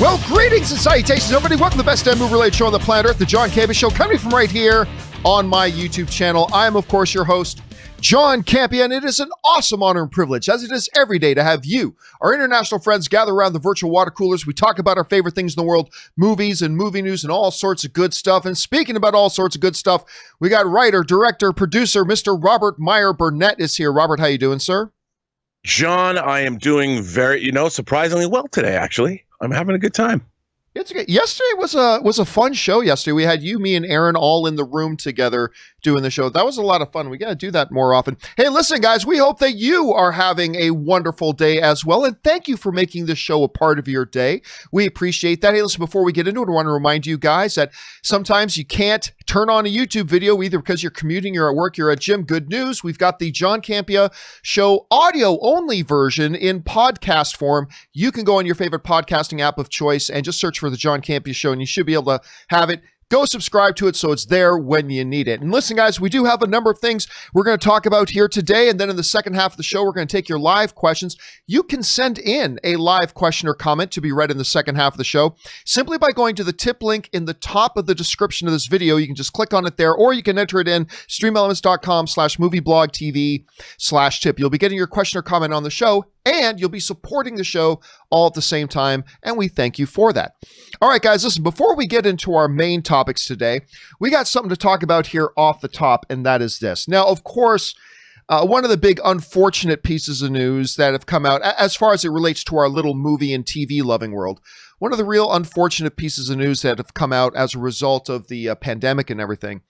Well, greetings and salutations, everybody. Welcome to the best damn movie-related show on the planet Earth, the John Campea Show, coming from right here on my YouTube channel. I am, of course, your host, John Campea, and it is an awesome honor and privilege, as it is every day, to have you, our international friends, gather around the virtual water coolers. We talk about our favorite things in the world, movies and movie news and all sorts of good stuff. And speaking about all sorts of good stuff, we got writer, director, producer, Mr. Robert Meyer Burnett is here. Robert, how you doing, sir? John, I am doing very, surprisingly well today, actually. I'm having a good time. It's okay. Yesterday was a fun show. Yesterday we had you, me, and Aaron all in the room together doing the show. That was a lot of fun. We got to do that more often. Hey, listen, guys, we hope that you are having a wonderful day as well, and thank you for making this show a part of your day. We appreciate that. Hey, listen, before we get into it, I want to remind you guys that sometimes you can't turn on a YouTube video either because you're commuting, you're at work, you're at gym. Good news, we've got the John Campea Show audio-only version in podcast form. You can go on your favorite podcasting app of choice and just search for the John Campea Show, and you should be able to have it. Go subscribe to it so it's there when you need it. And listen, guys, we do have a number of things we're going to talk about here today. And then in the second half of the show, we're going to take your live questions. You can send in a live question or comment to be read in the second half of the show simply by going to the tip link in the top of the description of this video. You can just click on it there, or you can enter it in streamelements.com/movieblogtv/tip. You'll be getting your question or comment on the show, and you'll be supporting the show all at the same time, and we thank you for that. All right, guys, listen, before we get into our main topics today, we got something to talk about here off the top, and that is this. Now, of course, one of the big unfortunate pieces of news that have come out, as far as it relates to our little movie and TV-loving world, one of the real unfortunate pieces of news that have come out as a result of the pandemic and everything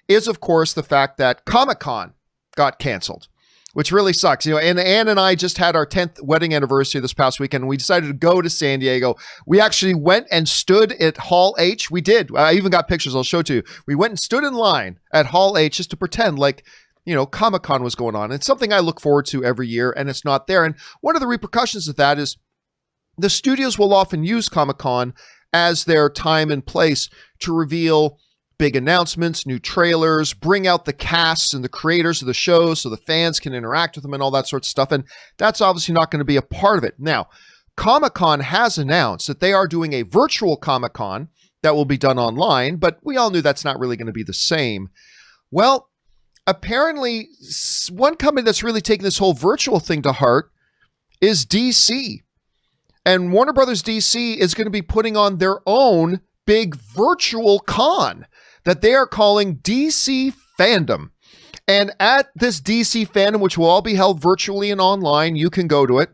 is, of course, the fact that Comic-Con got canceled, which really sucks. And Ann and I just had our 10th wedding anniversary this past weekend, and we decided to go to San Diego. We actually went and stood at Hall H. We did. I even got pictures I'll show to you. We went and stood in line at Hall H just to pretend like, Comic-Con was going on. It's something I look forward to every year, and it's not there. And one of the repercussions of that is the studios will often use Comic-Con as their time and place to reveal big announcements, new trailers, bring out the casts and the creators of the shows so the fans can interact with them and all that sort of stuff. And that's obviously not going to be a part of it. Now, Comic-Con has announced that they are doing a virtual Comic-Con that will be done online, but we all knew that's not really going to be the same. Well, apparently, one company that's really taking this whole virtual thing to heart is DC. And Warner Brothers DC is going to be putting on their own big virtual con that they are calling DC Fandome. And at this DC Fandome, which will all be held virtually and online, you can go to it.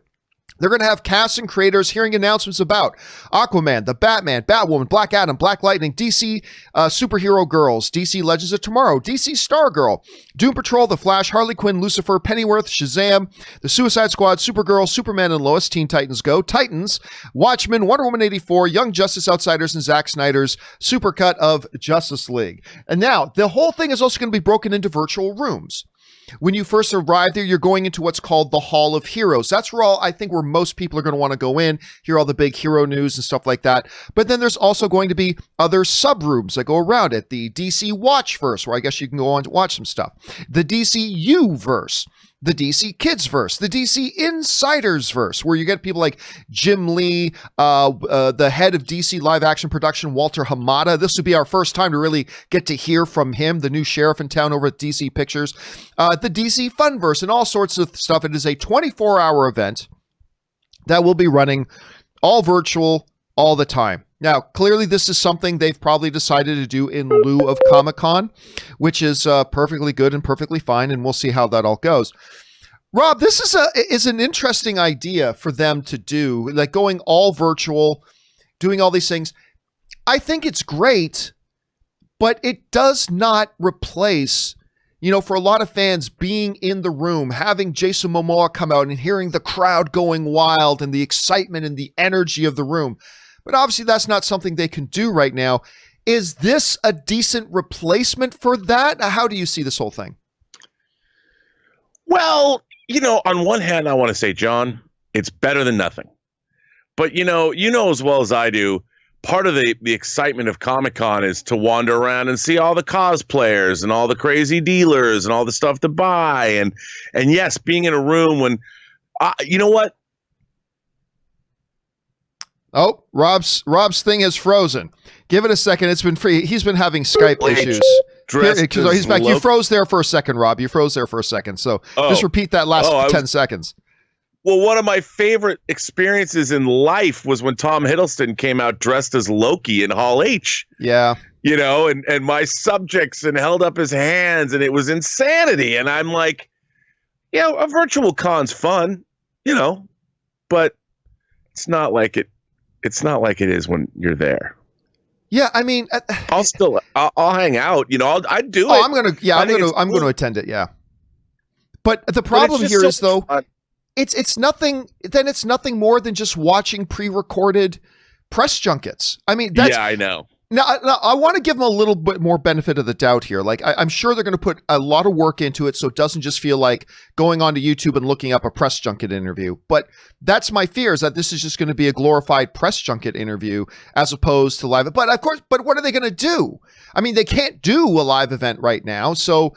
They're going to have cast and creators hearing announcements about Aquaman, the Batman, Batwoman, Black Adam, Black Lightning, DC Superhero Girls, DC Legends of Tomorrow, DC Stargirl, Doom Patrol, The Flash, Harley Quinn, Lucifer, Pennyworth, Shazam, The Suicide Squad, Supergirl, Superman and Lois, Teen Titans Go, Titans, Watchmen, Wonder Woman 84, Young Justice Outsiders, and Zack Snyder's supercut of Justice League. And now, the whole thing is also going to be broken into virtual rooms. When you first arrive there, you're going into what's called the Hall of Heroes. That's where where most people are going to want to go in, hear all the big hero news and stuff like that. But then there's also going to be other sub-rooms that go around it. The DC Watchverse, where I guess you can go on to watch some stuff. The DCU-verse. The DC Kids verse, the DC Insiders verse, where you get people like Jim Lee, the head of DC live action production, Walter Hamada. This would be our first time to really get to hear from him, the new sheriff in town over at DC Pictures, the DC Funverse, and all sorts of stuff. It is a 24-hour event that will be running all virtual all the time. Now, clearly, this is something they've probably decided to do in lieu of Comic-Con, which is perfectly good and perfectly fine, and we'll see how that all goes. Rob, this is an interesting idea for them to do, like going all virtual, doing all these things. I think it's great, but it does not replace, for a lot of fans, being in the room, having Jason Momoa come out and hearing the crowd going wild and the excitement and the energy of the room. But obviously that's not something they can do right now. Is this a decent replacement for that? How do you see this whole thing? Well, on one hand, I want to say, John, it's better than nothing. But, you know as well as I do, part of the excitement of Comic-Con is to wander around and see all the cosplayers and all the crazy dealers and all the stuff to buy. And yes, being in a room when, you know what? Oh, Rob's thing is frozen. Give it a second. It's been free. He's been having Skype issues. He's back. You froze there for a second, Rob. You froze there for a second. So just repeat that last 10 seconds. Well, one of my favorite experiences in life was when Tom Hiddleston came out dressed as Loki in Hall H. Yeah. You know, and my subjects and held up his hands, and it was insanity. And I'm like, a virtual con's fun, but it's not like it is when you're there. Yeah, I mean, I'll hang out. I'd do it. I'm going to attend it. Yeah, but the problem here is though, it's nothing. Then it's nothing more than just watching pre-recorded press junkets. I mean, I know. Now, I want to give them a little bit more benefit of the doubt here. Like, I'm sure they're going to put a lot of work into it, so it doesn't just feel like going onto YouTube and looking up a press junket interview. But that's my fear, is that this is just going to be a glorified press junket interview as opposed to live. But of course, what are they going to do? I mean, they can't do a live event right now. So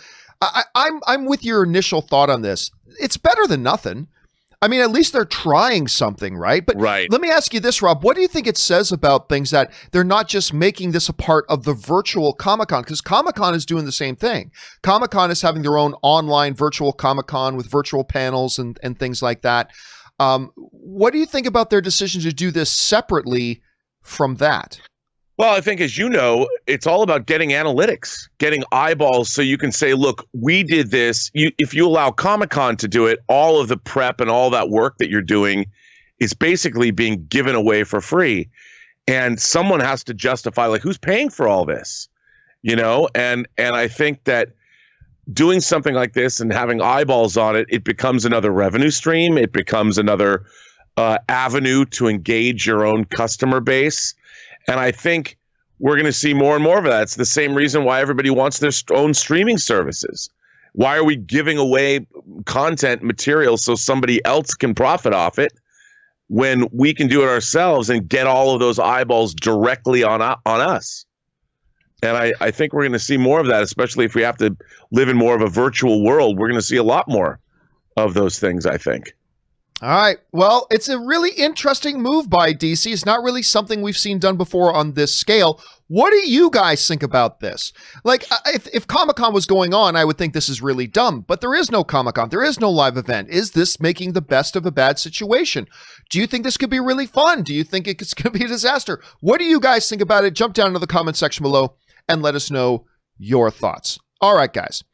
I'm with your initial thought on this. It's better than nothing. I mean, at least they're trying something, right? But let me ask you this, Rob. What do you think it says about things that they're not just making this a part of the virtual Comic-Con? Because Comic-Con is doing the same thing. Comic-Con is having their own online virtual Comic-Con with virtual panels and things like that. What do you think about their decision to do this separately from that? Well, I think, as you know, it's all about getting analytics, getting eyeballs, so you can say, look, we did this. If you allow Comic-Con to do it, all of the prep and all that work that you're doing is basically being given away for free. And someone has to justify, like, who's paying for all this? And I think that doing something like this and having eyeballs on it, it becomes another revenue stream. It becomes another avenue to engage your own customer base. And I think we're going to see more and more of that. It's the same reason why everybody wants their own streaming services. Why are we giving away content material so somebody else can profit off it when we can do it ourselves and get all of those eyeballs directly on us? And I think we're going to see more of that, especially if we have to live in more of a virtual world. We're going to see a lot more of those things, I think. All right. Well, it's a really interesting move by DC. It's not really something we've seen done before on this scale. What do you guys think about this? Like, if Comic-Con was going on, I would think this is really dumb, but there is no Comic-Con. There is no live event. Is this making the best of a bad situation? Do you think this could be really fun? Do you think it's going to be a disaster? What do you guys think about it? Jump down to the comment section below and let us know your thoughts. All right, guys.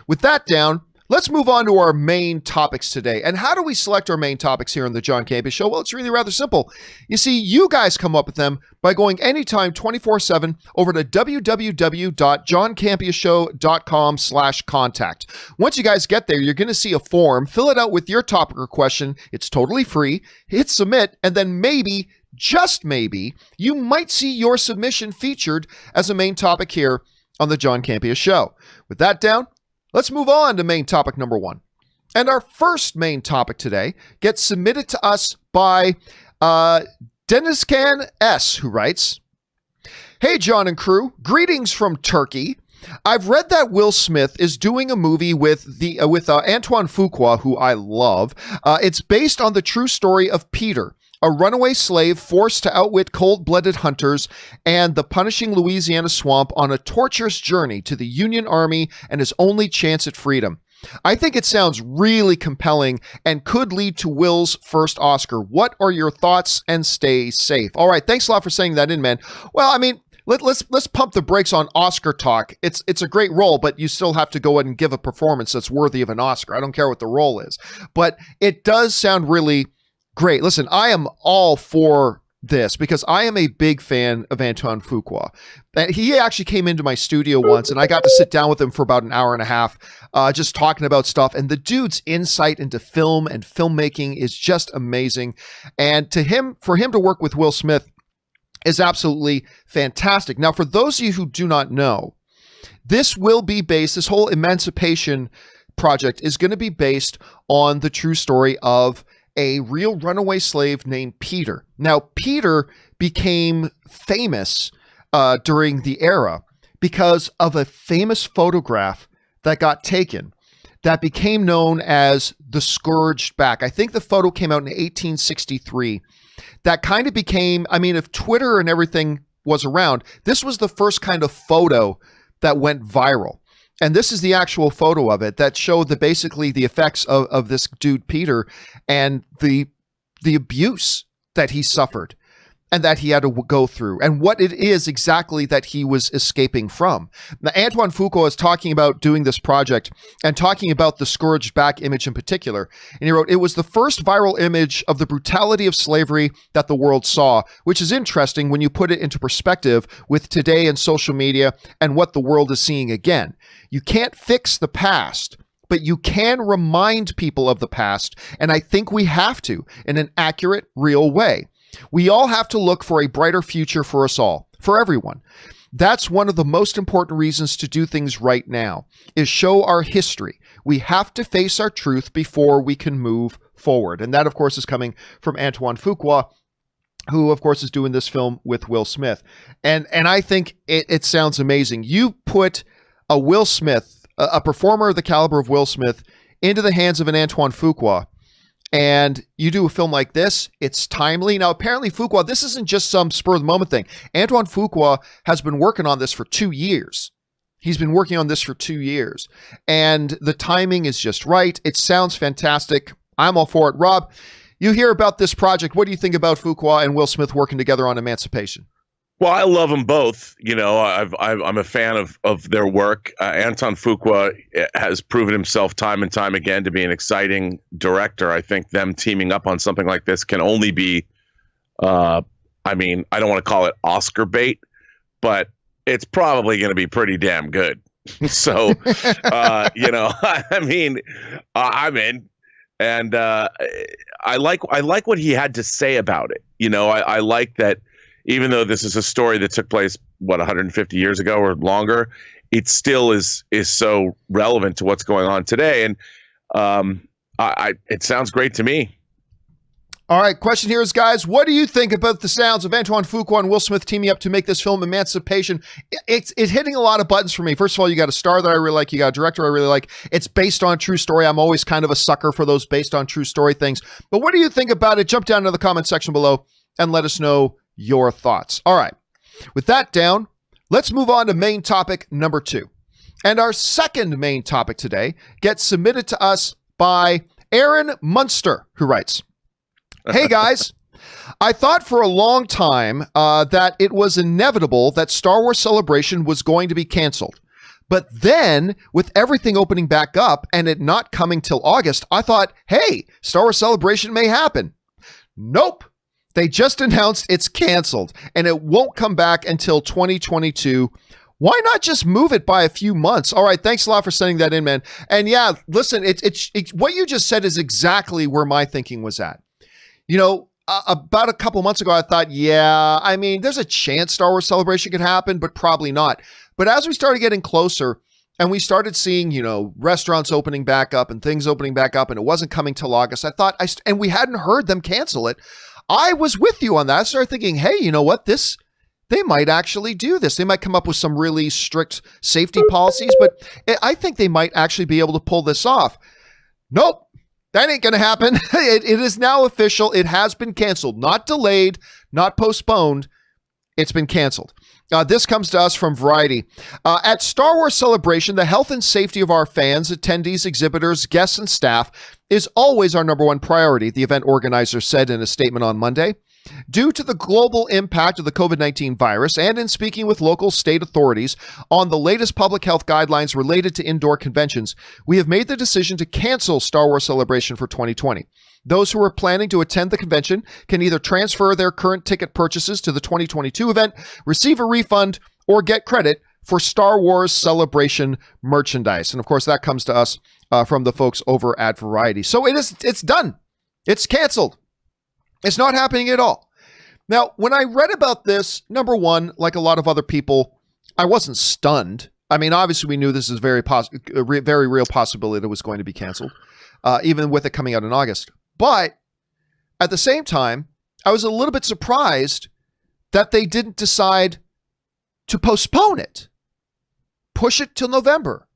With that down, let's move on to our main topics today. And how do we select our main topics here on the John Campea Show? Well, it's really rather simple. You see, you guys come up with them by going anytime 24/7 over to www.johncampeashow.com/contact. Once you guys get there, you're going to see a form. Fill it out with your topic or question. It's totally free. Hit submit, and then maybe, just maybe, you might see your submission featured as a main topic here on the John Campea Show. With that down, let's move on to main topic number 1. And our first main topic today gets submitted to us by Denizcan S, who writes, "Hey, John and crew, greetings from Turkey. I've read that Will Smith is doing a movie with Antoine Fuqua, who I love. It's based on the true story of Peter, a runaway slave forced to outwit cold-blooded hunters and the punishing Louisiana swamp on a torturous journey to the Union Army and his only chance at freedom. I think it sounds really compelling and could lead to Will's first Oscar. What are your thoughts? And stay safe." All right, thanks a lot for saying that in, man. Well, I mean, let's pump the brakes on Oscar talk. It's a great role, but you still have to go ahead and give a performance that's worthy of an Oscar. I don't care what the role is, but it does sound really great. Listen, I am all for this because I am a big fan of Antoine Fuqua. And he actually came into my studio once and I got to sit down with him for about an hour and a half, just talking about stuff. And the dude's insight into film and filmmaking is just amazing. And for him to work with Will Smith is absolutely fantastic. Now, for those of you who do not know, this will be based, this whole Emancipation project is going to be based on the true story of a real runaway slave named Peter. Now, Peter became famous during the era because of a famous photograph that got taken that became known as the Scourged Back. I think the photo came out in 1863. that kind of became, I mean, if Twitter and everything was around, this was the first kind of photo that went viral. And this is the actual photo of it that showed basically the effects of this dude, Peter, and the abuse that he suffered and that he had to go through, and what it is exactly that he was escaping from. Now, Antoine Fuqua is talking about doing this project and talking about the scourged back image in particular. And he wrote, "It was the first viral image of the brutality of slavery that the world saw," which is interesting when you put it into perspective with today and social media and what the world is seeing again. You can't fix the past, but you can remind people of the past. And I think we have to in an accurate, real way. We all have to look for a brighter future for us all, for everyone. That's one of the most important reasons to do things right now, is show our history. We have to face our truth before we can move forward. And that, of course, is coming from Antoine Fuqua, who, of course, is doing this film with Will Smith. And I think it sounds amazing. You put a Will Smith, a performer of the caliber of Will Smith, into the hands of an Antoine Fuqua, and you do a film like this, it's timely. Now, apparently, Fuqua, this isn't just some spur-of-the-moment thing. Antoine Fuqua has been working on this for 2 years. He's been working on this for 2 years. And the timing is just right. It sounds fantastic. I'm all for it. Rob, you hear about this project. What do you think about Fuqua and Will Smith working together on Emancipation? Well, I love them both. You know, I'm a fan of their work. Antoine Fuqua has proven himself time and time again to be an exciting director. I think them teaming up on something like this can only be, I mean, I don't want to call it Oscar bait, but it's probably going to be pretty damn good. So, you know, I mean, I'm in. And I like what he had to say about it. You know, I like that. Even though this is a story that took place, 150 years ago or longer, it still is so relevant to what's going on today. And it sounds great to me. All right, question here is, guys, what do you think about the sounds of Antoine Fuqua and Will Smith teaming up to make this film Emancipation? It's hitting a lot of buttons for me. First of all, you got a star that I really like. You got a director I really like. It's based on a true story. I'm always kind of a sucker for those based on true story things. But what do you think about it? Jump down to the comment section below and let us know your thoughts. All right. With that down, let's move on to main topic number 2. And our second main topic today gets submitted to us by Aaron Munster, who writes, "Hey guys, I thought for a long time that it was inevitable that Star Wars Celebration was going to be canceled. But then, with everything opening back up and it not coming till August, I thought, hey, Star Wars Celebration may happen. Nope. They just announced it's canceled and it won't come back until 2022. Why not just move it by a few months?" All right, thanks a lot for sending that in, man. And yeah, listen, it's what you just said is exactly where my thinking was at. You know, about a couple months ago, I thought, yeah, I mean, there's a chance Star Wars Celebration could happen, but probably not. But as we started getting closer and we started seeing, you know, restaurants opening back up and things opening back up and it wasn't coming till August, I thought, and we hadn't heard them cancel it. I was with you on that. I started thinking, hey, you know what? They might actually do this. They might come up with some really strict safety policies, but I think they might actually be able to pull this off. Nope. That ain't going to happen. It is now official. It has been canceled, not delayed, not postponed. It's been canceled. This comes to us from Variety. At Star Wars Celebration, the health and safety of our fans, attendees, exhibitors, guests, and staff is always our number one priority, the event organizer said in a statement on Monday. Due to the global impact of the COVID-19 virus and in speaking with local state authorities on the latest public health guidelines related to indoor conventions, we have made the decision to cancel Star Wars Celebration for 2020. Those who are planning to attend the convention can either transfer their current ticket purchases to the 2022 event, receive a refund, or get credit for Star Wars Celebration merchandise. And of course, that comes to us from the folks over at Variety. So it's done. It's canceled. It's not happening at all. Now, when I read about this, number one, like a lot of other people, I wasn't stunned. I mean, obviously, we knew this is a very real possibility that it was going to be canceled, even with it coming out in August. But at the same time, I was a little bit surprised that they didn't decide to postpone it. Push it till November,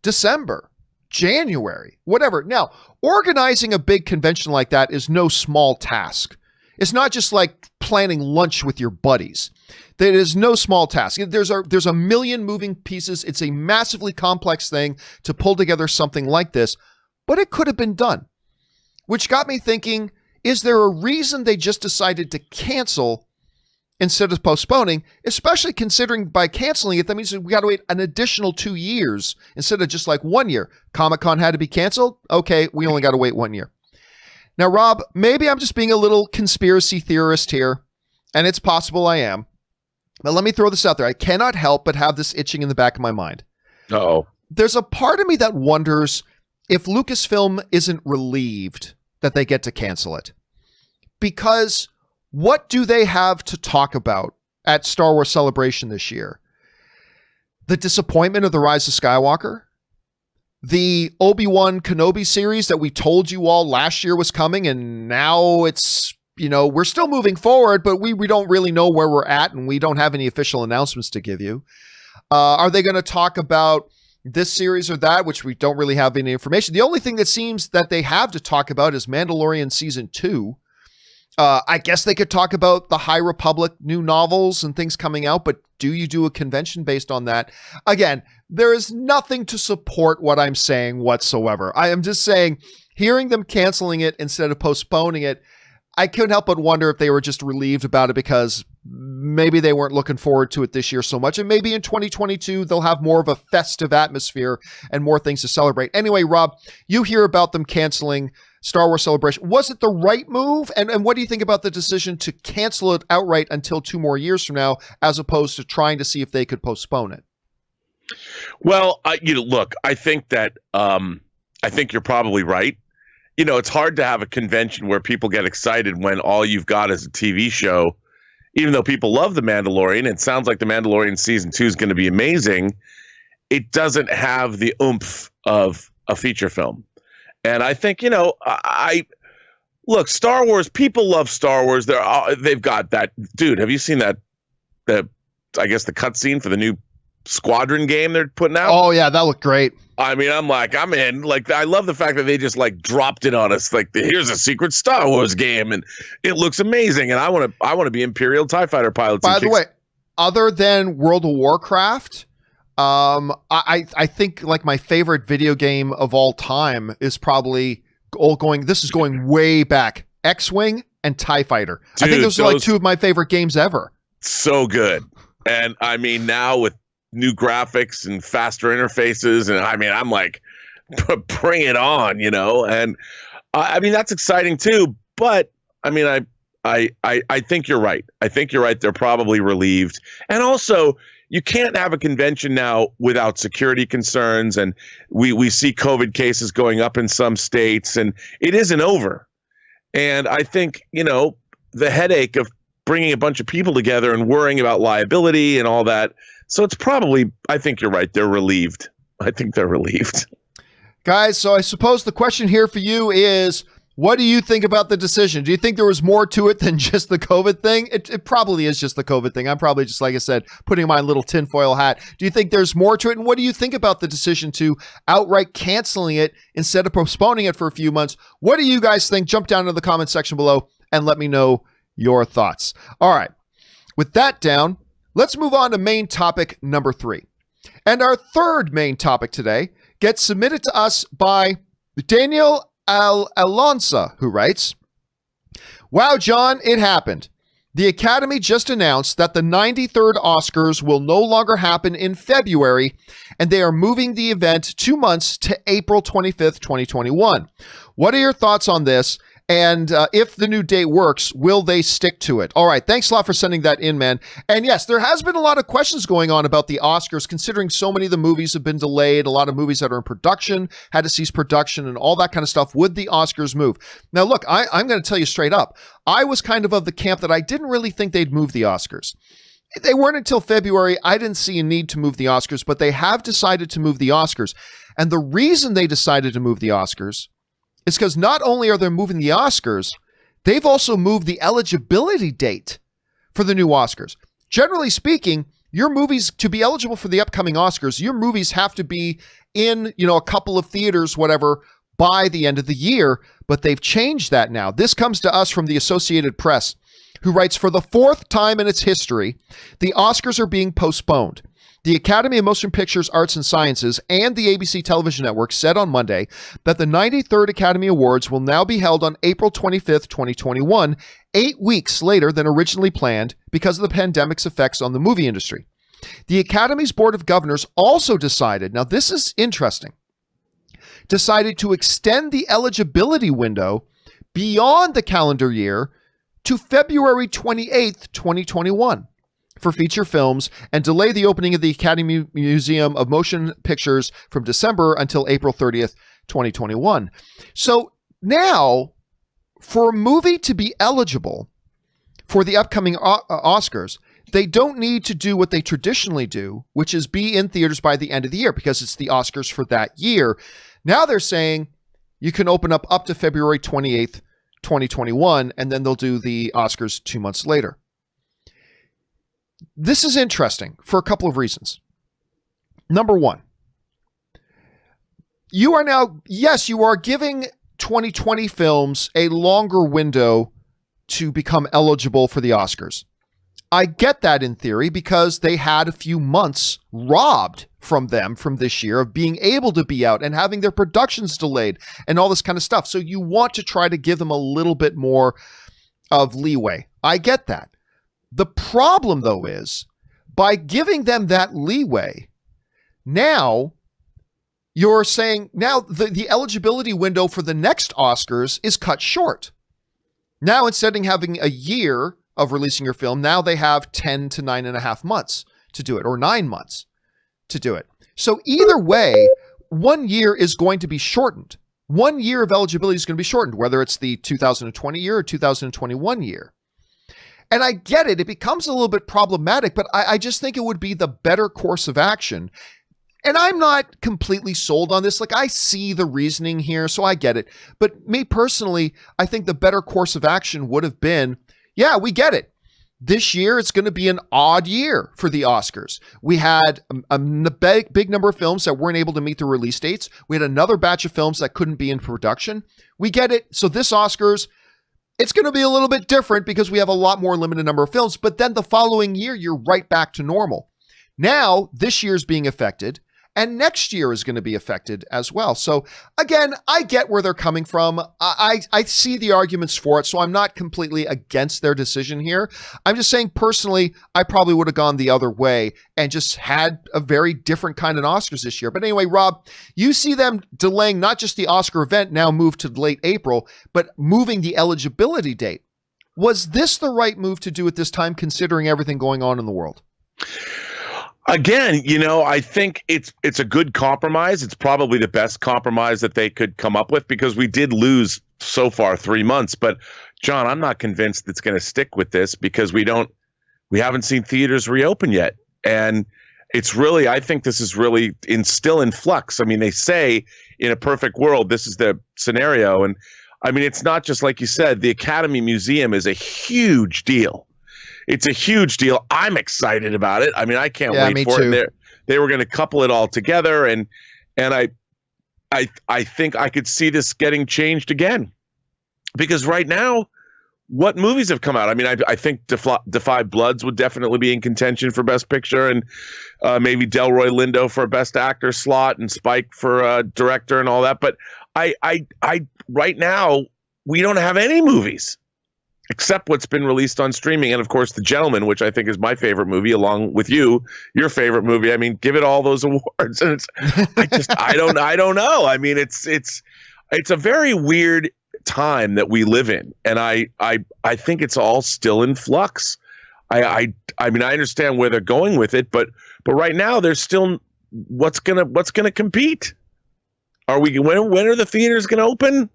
December, January, whatever. Now, organizing a big convention like that is no small task. It's not just like planning lunch with your buddies. That is no small task. There's a million moving pieces. It's a massively complex thing to pull together something like this, but it could have been done. Which got me thinking, is there a reason they just decided to cancel instead of postponing, especially considering by canceling it, that means we got to wait an additional 2 years instead of just like 1 year. Comic-Con had to be canceled. Okay, we only got to wait 1 year. Now, Rob, maybe I'm just being a little conspiracy theorist here, and it's possible I am. But let me throw this out there. I cannot help but have this itching in the back of my mind. Uh-oh. There's a part of me that wonders if Lucasfilm isn't relieved that they get to cancel it. Because what do they have to talk about at Star Wars Celebration this year? The disappointment of The Rise of Skywalker? The Obi-Wan Kenobi series that we told you all last year was coming, and now it's, we're still moving forward, but we don't really know where we're at, and we don't have any official announcements to give you. Are they going to talk about this series or that, which we don't really have any information? The only thing that seems that they have to talk about is Mandalorian Season 2. I guess they could talk about the High Republic new novels and things coming out, but do you do a convention based on that? Again, there is nothing to support what I'm saying whatsoever. I am just saying, hearing them canceling it instead of postponing it, I couldn't help but wonder if they were just relieved about it because maybe they weren't looking forward to it this year so much. And maybe in 2022, they'll have more of a festive atmosphere and more things to celebrate. Anyway, Rob, you hear about them canceling Star Wars Celebration. Was it the right move? And what do you think about the decision to cancel it outright until 2 more years from now, as opposed to trying to see if they could postpone it? Well, look, I think that I think you're probably right. It's hard to have a convention where people get excited when all you've got is a TV show. Even though people love The Mandalorian, it sounds like The Mandalorian Season 2 is going to be amazing. It doesn't have the oomph of a feature film. And I think, look, Star Wars, people love Star Wars. They've got that. Dude, have you seen that? The cutscene for the new Squadron game they're putting out? Oh, yeah, that looked great. I mean, I'm in. Like, I love the fact that they just dropped it on us. Like, here's a secret Star Wars game, and it looks amazing. And I want to be Imperial TIE Fighter pilots. By the way, other than World of Warcraft, I think like my favorite video game of all time is probably this is going way back, X-Wing and TIE Fighter. Dude, I think those are like 2 of my favorite games ever. So good. And I mean, now with new graphics and faster interfaces, and I mean, I'm like, bring it on, and I mean, that's exciting too. But I mean, I think you're right. I think you're right. They're probably relieved. And also, you can't have a convention now without security concerns. And we see COVID cases going up in some states, and it isn't over. And I think, the headache of bringing a bunch of people together and worrying about liability and all that. So it's probably, I think you're right. They're relieved. I think they're relieved. Guys, so I suppose the question here for you is, what do you think about the decision? Do you think there was more to it than just the COVID thing? It probably is just the COVID thing. I'm probably just, like I said, putting my little tinfoil hat. Do you think there's more to it? And what do you think about the decision to outright canceling it instead of postponing it for a few months? What do you guys think? Jump down to the comment section below and let me know your thoughts. All right. With that down, let's move on to main topic number 3. And our third main topic today gets submitted to us by Daniel Alonso, who writes, "Wow, John, it happened. The Academy just announced that the 93rd Oscars will no longer happen in February, and they are moving the event 2 months to April 25th, 2021. What are your thoughts on this? And if the new date works, will they stick to it?" All right. Thanks a lot for sending that in, man. And yes, there has been a lot of questions going on about the Oscars, considering so many of the movies have been delayed. A lot of movies that are in production had to cease production and all that kind of stuff. Would the Oscars move? Now, look, I'm going to tell you straight up. I was kind of the camp that I didn't really think they'd move the Oscars. They weren't until February. I didn't see a need to move the Oscars, but they have decided to move the Oscars. And the reason they decided to move the Oscars is because not only are they moving the Oscars, they've also moved the eligibility date for the new Oscars. Generally speaking, your movies, to be eligible for the upcoming Oscars, your movies have to be in, a couple of theaters, whatever, by the end of the year, but they've changed that now. This comes to us from the Associated Press, who writes, for the fourth time in its history, the Oscars are being postponed. The Academy of Motion Pictures, Arts and Sciences and the ABC television network said on Monday that the 93rd Academy Awards will now be held on April 25th, 2021, 8 weeks later than originally planned because of the pandemic's effects on the movie industry. The Academy's Board of Governors also decided, now this is interesting, decided to extend the eligibility window beyond the calendar year to February 28th, 2021 for feature films and delay the opening of the Academy Museum of Motion Pictures from December until April 30th, 2021. So now, for a movie to be eligible for the upcoming Oscars, they don't need to do what they traditionally do, which is be in theaters by the end of the year because it's the Oscars for that year. Now they're saying you can open up to February 28th, 2021, and then they'll do the Oscars 2 months later. This is interesting for a couple of reasons. Number one, you are now, yes, you are giving 2020 films a longer window to become eligible for the Oscars. I get that in theory because they had a few months robbed from them from this year of being able to be out and having their productions delayed and all this kind of stuff. So you want to try to give them a little bit more of leeway. I get that. The problem, though, is by giving them that leeway, now you're saying now the eligibility window for the next Oscars is cut short. Now, instead of having a year of releasing your film, now they have 10 to 9.5 months to do it, or 9 months to do it. So either way, 1 year is going to be shortened. 1 year of eligibility is going to be shortened, whether it's the 2020 year or 2021 year. And I get it. It becomes a little bit problematic, but I just think it would be the better course of action. And I'm not completely sold on this. Like, I see the reasoning here, so I get it. But me personally, I think the better course of action would have been, yeah, we get it. This year, it's going to be an odd year for the Oscars. We had a big number of films that weren't able to meet the release dates. We had another batch of films that couldn't be in production. We get it. So this Oscars, it's going to be a little bit different because we have a lot more limited number of films, but then the following year, you're right back to normal. Now, this year's being affected, and next year is going to be affected as well. So again, I get where they're coming from. I see the arguments for it, so I'm not completely against their decision here. I'm just saying personally, I probably would have gone the other way and just had a very different kind of Oscars this year. But anyway, Rob, you see them delaying not just the Oscar event, now moved to late April, but moving the eligibility date. Was this the right move to do at this time, considering everything going on in the world? Again, I think it's a good compromise. It's probably the best compromise that they could come up with because we did lose so far 3 months. But John, I'm not convinced it's going to stick with this because we haven't seen theaters reopen yet. And it's really, I think this is really still in flux. I mean, they say in a perfect world, this is the scenario. And I mean, it's not just like you said, the Academy Museum is a huge deal. It's a huge deal. I'm excited about it. I mean, I can't wait for it. They were going to couple it all together, and I think I could see this getting changed again, because right now, what movies have come out? I mean, I think Defy Bloods would definitely be in contention for Best Picture, and maybe Delroy Lindo for Best Actor slot, and Spike for Director and all that. But I right now we don't have any movies except what's been released on streaming. And of course, The Gentleman, which I think is my favorite movie, along with your favorite movie. I mean, give it all those awards. And I don't know. I mean, it's a very weird time that we live in. And I think it's all still in flux. I mean, I understand where they're going with it, but right now there's still what's gonna compete. When are the theaters gonna open?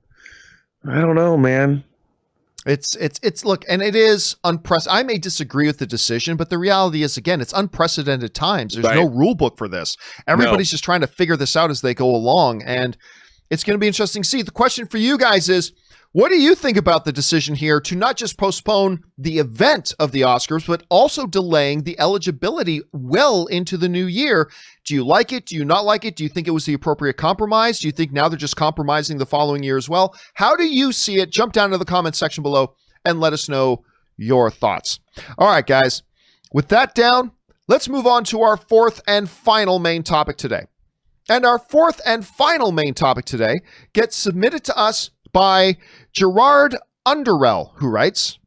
I don't know, man. It's look, and it is unprecedented. I may disagree with the decision, but the reality is, again, it's unprecedented times. There's no rule book for this. Everybody's just trying to figure this out as they go along, and it's going to be interesting to see. The question for you guys is, What do you think about the decision here to not just postpone the event of the Oscars, but also delaying the eligibility well into the new year? Do you like it? Do you not like it? Do you think it was the appropriate compromise? Do you think now they're just compromising the following year as well? How do you see it? Jump down to the comments section below and let us know your thoughts. All right, guys. With that down, let's move on to our fourth and final main topic today. And our fourth and final main topic today gets submitted to us by Gerard Underell, who writes,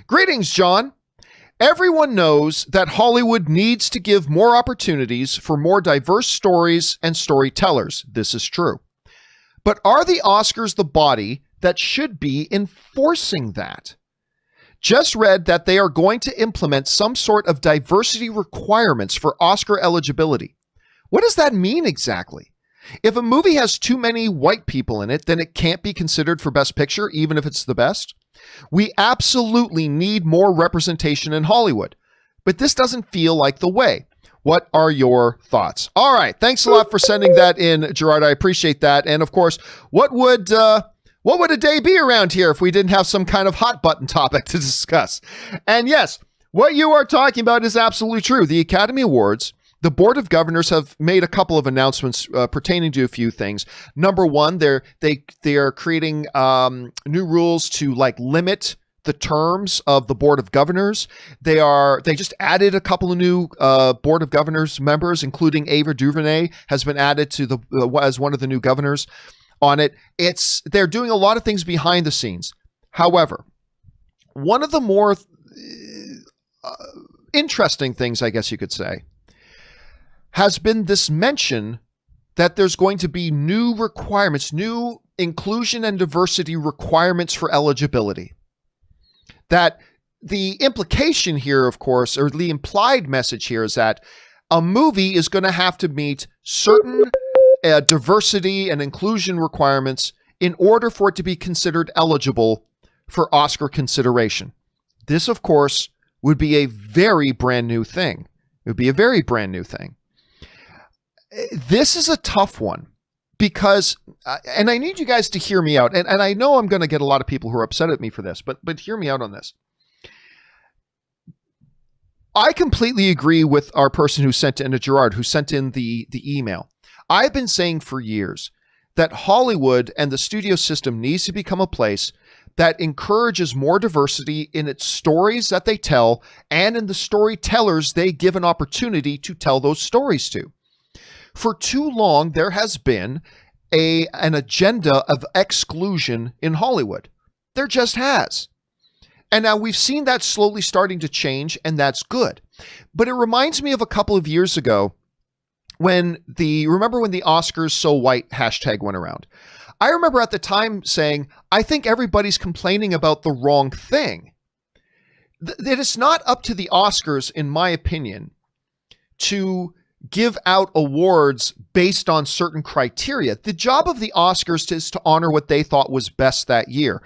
"Greetings, John. Everyone knows that Hollywood needs to give more opportunities for more diverse stories and storytellers. This is true. But are the Oscars the body that should be enforcing that? Just read that they are going to implement some sort of diversity requirements for Oscar eligibility. What does that mean exactly? If a movie has too many white people in it, then it can't be considered for Best Picture, even if it's the best. We absolutely need more representation in Hollywood, but this doesn't feel like the way. What are your thoughts?" All right. Thanks a lot for sending that in, Gerard. I appreciate that. And of course, what would a day be around here if we didn't have some kind of hot button topic to discuss? And yes, what you are talking about is absolutely true. The Academy Awards, the Board of Governors have made a couple of announcements pertaining to a few things. Number one, they are creating new rules to limit the terms of the Board of Governors. They just added a couple of new Board of Governors members, including Ava DuVernay has been added to as one of the new governors on it. They're doing a lot of things behind the scenes. However, one of the more interesting things, I guess you could say, has been this mention that there's going to be new requirements, new inclusion and diversity requirements for eligibility. That the implication here, of course, or the implied message here is that a movie is going to have to meet certain diversity and inclusion requirements in order for it to be considered eligible for Oscar consideration. This, of course, would be a very brand new thing. It would be a very brand new thing. This is a tough one because, and I need you guys to hear me out, and I know I'm going to get a lot of people who are upset at me for this, but hear me out on this. I completely agree with our person who sent in, Gerard, who sent in the email. I've been saying for years that Hollywood and the studio system needs to become a place that encourages more diversity in its stories that they tell and in the storytellers they give an opportunity to tell those stories to. For too long, there has been an agenda of exclusion in Hollywood. There just has. And now we've seen that slowly starting to change, and that's good. But it reminds me of a couple of years ago remember when the Oscars So White hashtag went around? I remember at the time saying, I think everybody's complaining about the wrong thing. It is not up to the Oscars, in my opinion, to give out awards based on certain criteria. The job of the Oscars is to honor what they thought was best that year.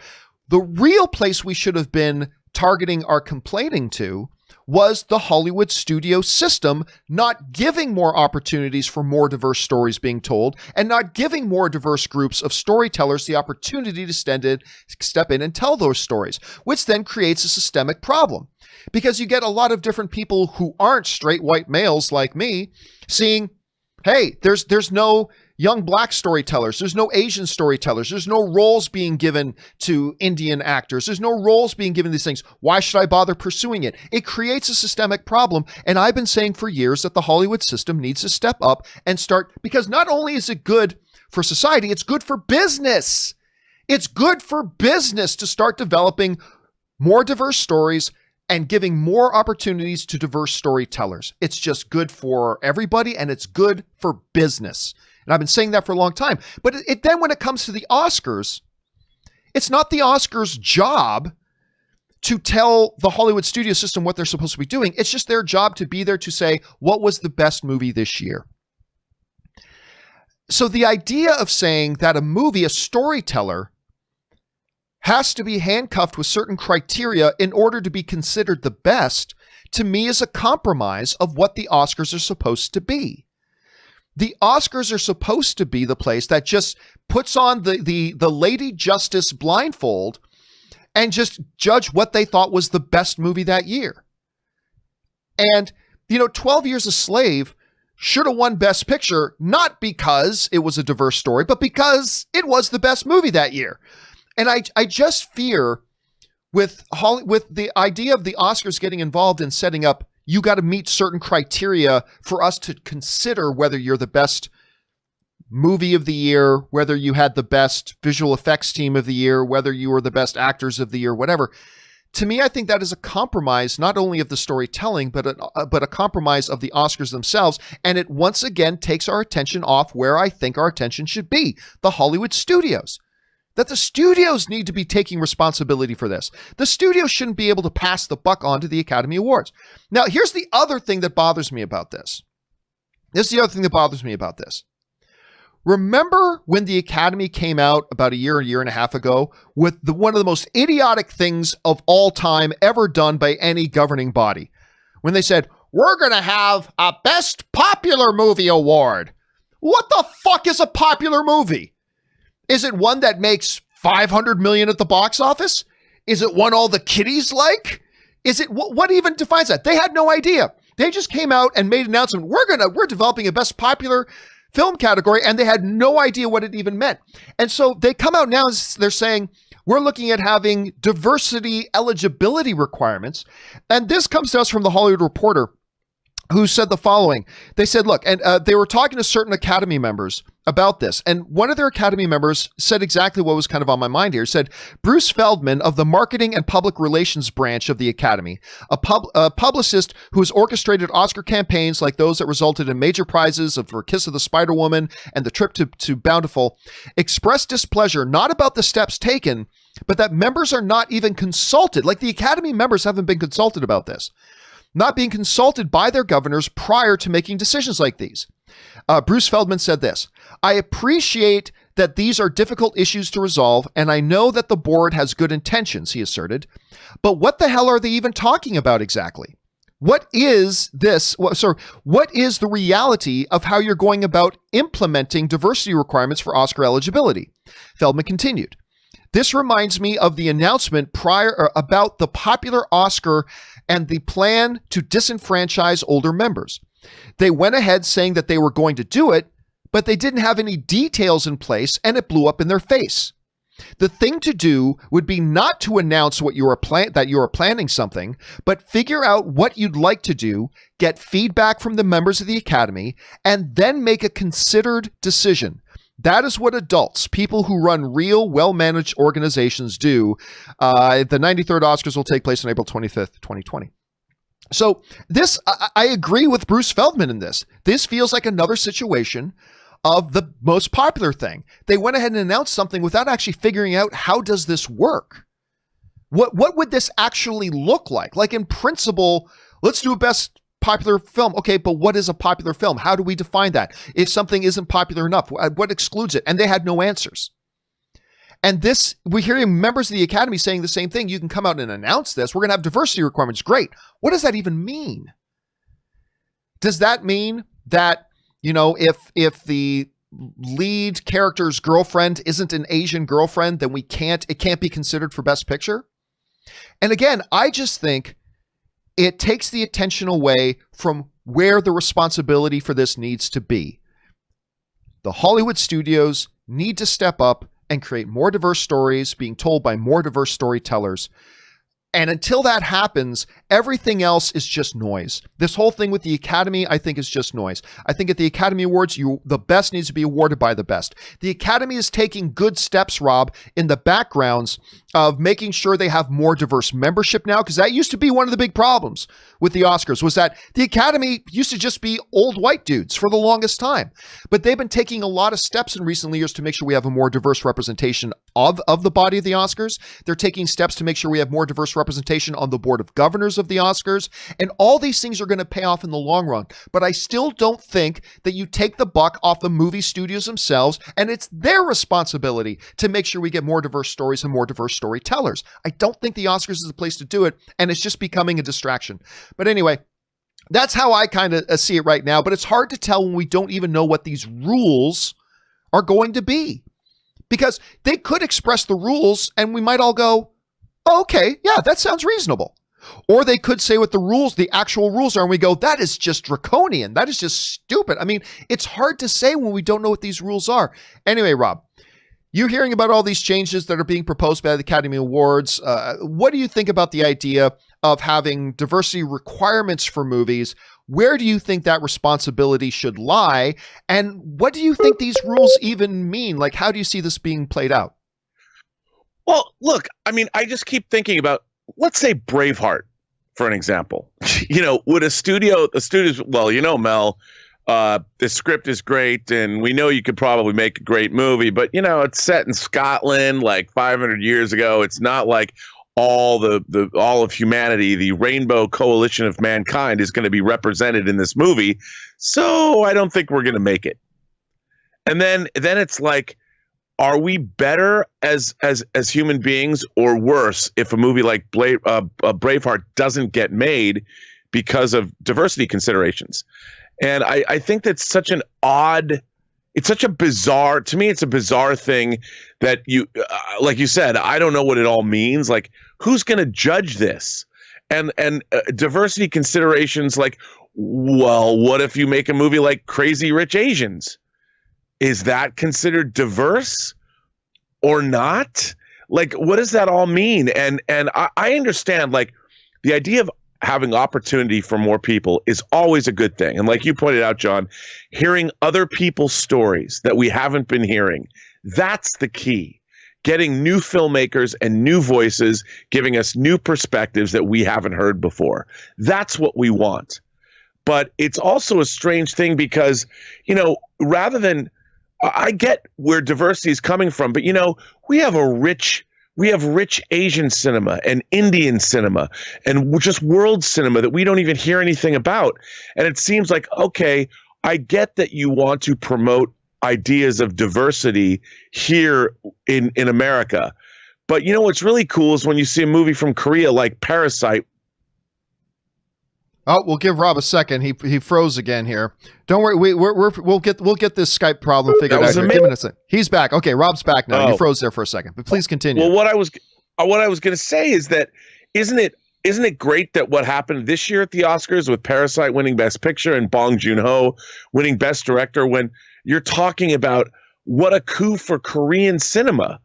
The real place we should have been targeting our complaining to was the Hollywood studio system not giving more opportunities for more diverse stories being told and not giving more diverse groups of storytellers the opportunity to step in and tell those stories, which then creates a systemic problem. Because you get a lot of different people who aren't straight white males like me seeing, hey, there's no young black storytellers, there's no Asian storytellers, there's no roles being given to Indian actors, there's no roles being given these things. Why should I bother pursuing it? It creates a systemic problem, and I've been saying for years that the Hollywood system needs to step up and start, because not only is it good for society, it's good for business. It's good for business to start developing more diverse stories and giving more opportunities to diverse storytellers. It's just good for everybody, and it's good for business. And I've been saying that for a long time. But then when it comes to the Oscars, it's not the Oscars' job to tell the Hollywood studio system what they're supposed to be doing. It's just their job to be there to say, what was the best movie this year? So the idea of saying that a movie, a storyteller, has to be handcuffed with certain criteria in order to be considered the best, to me is a compromise of what the Oscars are supposed to be. The Oscars are supposed to be the place that just puts on the Lady Justice blindfold and just judge what they thought was the best movie that year. And, 12 Years a Slave should have won Best Picture, not because it was a diverse story, but because it was the best movie that year. And I just fear with the idea of the Oscars getting involved in setting up, you got to meet certain criteria for us to consider whether you're the best movie of the year, whether you had the best visual effects team of the year, whether you were the best actors of the year, whatever. To me, I think that is a compromise, not only of the storytelling, but a compromise of the Oscars themselves. And it once again takes our attention off where I think our attention should be, the Hollywood studios. That the studios need to be taking responsibility for this. The studios shouldn't be able to pass the buck on to the Academy Awards. Now, here's the other thing that bothers me about this. Remember when the Academy came out about a year and a half ago with one of the most idiotic things of all time ever done by any governing body? When they said, we're going to have a Best Popular Movie Award. What the fuck is a popular movie? Is it one that makes $500 million at the box office? Is it one all the kiddies like? Is it what even defines that? They had no idea. They just came out and made an announcement. We're developing a Best Popular Film category, and they had no idea what it even meant. And so they come out now, they're saying, we're looking at having diversity eligibility requirements. And this comes to us from the Hollywood Reporter, who said the following. They said, look, and they were talking to certain Academy members about this. And one of their Academy members said exactly what was kind of on my mind here. He said, Bruce Feldman of the Marketing and Public Relations branch of the Academy, a publicist who has orchestrated Oscar campaigns like those that resulted in major prizes for Kiss of the Spider-Woman and the trip to Bountiful, expressed displeasure not about the steps taken, but that members are not even consulted. Like the Academy members haven't been consulted about this. Not being consulted by their governors prior to making decisions like these. Bruce Feldman said this, I appreciate that these are difficult issues to resolve, and I know that the board has good intentions, he asserted, but what the hell are they even talking about exactly? What is this? What is the reality of how you're going about implementing diversity requirements for Oscar eligibility? Feldman continued, this reminds me of the announcement about the popular Oscar and the plan to disenfranchise older members. They went ahead saying that they were going to do it, but they didn't have any details in place and it blew up in their face. The thing to do would be not to announce that you are planning something, but figure out what you'd like to do, get feedback from the members of the Academy, and then make a considered decision. That is what adults, people who run real, well-managed organizations do. The 93rd Oscars will take place on April 25th, 2020. So this, I agree with Bruce Feldman in this. This feels like another situation of the most popular thing. They went ahead and announced something without actually figuring out how does this work? What would this actually look like? Like in principle, let's do a best popular film. Okay, but what is a popular film? How do we define that? If something isn't popular enough, what excludes it? And they had no answers. And this, we're hearing members of the Academy saying the same thing. You can come out and announce this. We're going to have diversity requirements. Great. What does that even mean? Does that mean that, if the lead character's girlfriend isn't an Asian girlfriend, then it can't be considered for Best Picture? And again, I just think it takes the attention away from where the responsibility for this needs to be. The Hollywood studios need to step up and create more diverse stories being told by more diverse storytellers. And until that happens, everything else is just noise. This whole thing with the Academy, I think, is just noise. I think at the Academy Awards, the best needs to be awarded by the best. The Academy is taking good steps, Rob, in the backgrounds of making sure they have more diverse membership now, because that used to be one of the big problems with the Oscars, was that the Academy used to just be old white dudes for the longest time. But they've been taking a lot of steps in recent years to make sure we have a more diverse representation of the body of the Oscars. They're taking steps to make sure we have more diverse representation on the board of governors of the Oscars. And all these things are going to pay off in the long run. But I still don't think that you take the buck off the movie studios themselves, and it's their responsibility to make sure we get more diverse stories and more diverse storytellers. I don't think the Oscars is the place to do it, and it's just becoming a distraction. But anyway, That's how I kind of see it right now, but it's hard to tell when we don't even know what these rules are going to be. Because they could express the rules and we might all go, oh, okay, yeah, that sounds reasonable. Or they could say what the rules, the actual rules are, and we go, that is just draconian. That is just stupid. I mean, it's hard to say when we don't know what these rules are. Anyway, Rob, you're hearing about all these changes that are being proposed by the Academy Awards. What do you think about the idea of having diversity requirements for movies? Where do you think that responsibility should lie? And what do you think these rules even mean? Like, how do you see this being played out? Well, look, I mean, I just keep thinking about, let's say Braveheart, for an example. Would the studios, well, Mel, the script is great and we know you could probably make a great movie, but it's set in Scotland like 500 years ago. It's not like all of humanity, the rainbow coalition of mankind is going to be represented in this movie. So I don't think we're going to make it. And then it's like, are we better as human beings or worse if a movie like Braveheart doesn't get made because of diversity considerations? And I think that's such an odd, it's such a bizarre, to me, it's a bizarre thing that like you said, I don't know what it all means. Like, who's going to judge this? And diversity considerations like, well, what if you make a movie like Crazy Rich Asians? Is that considered diverse or not? Like, what does that all mean? And I understand, like, the idea of having opportunity for more people is always a good thing. And like you pointed out, John, hearing other people's stories that we haven't been hearing, that's the key. Getting new filmmakers and new voices, giving us new perspectives that we haven't heard before. That's what we want. But it's also a strange thing because, rather than, I get where diversity is coming from, but we have rich Asian cinema and Indian cinema and just world cinema that we don't even hear anything about. And it seems like, okay, I get that you want to promote ideas of diversity here in America. But what's really cool is when you see a movie from Korea like Parasite. Oh, we'll give Rob a second. He froze again here. Don't worry. We'll get this Skype problem figured out. Give me a second. He's back. Okay, Rob's back now. You froze there for a second, but please continue. Well, what I was going to say is that isn't it great that what happened this year at the Oscars with Parasite winning Best Picture and Bong Joon-ho winning Best Director, when you're talking about what a coup for Korean cinema?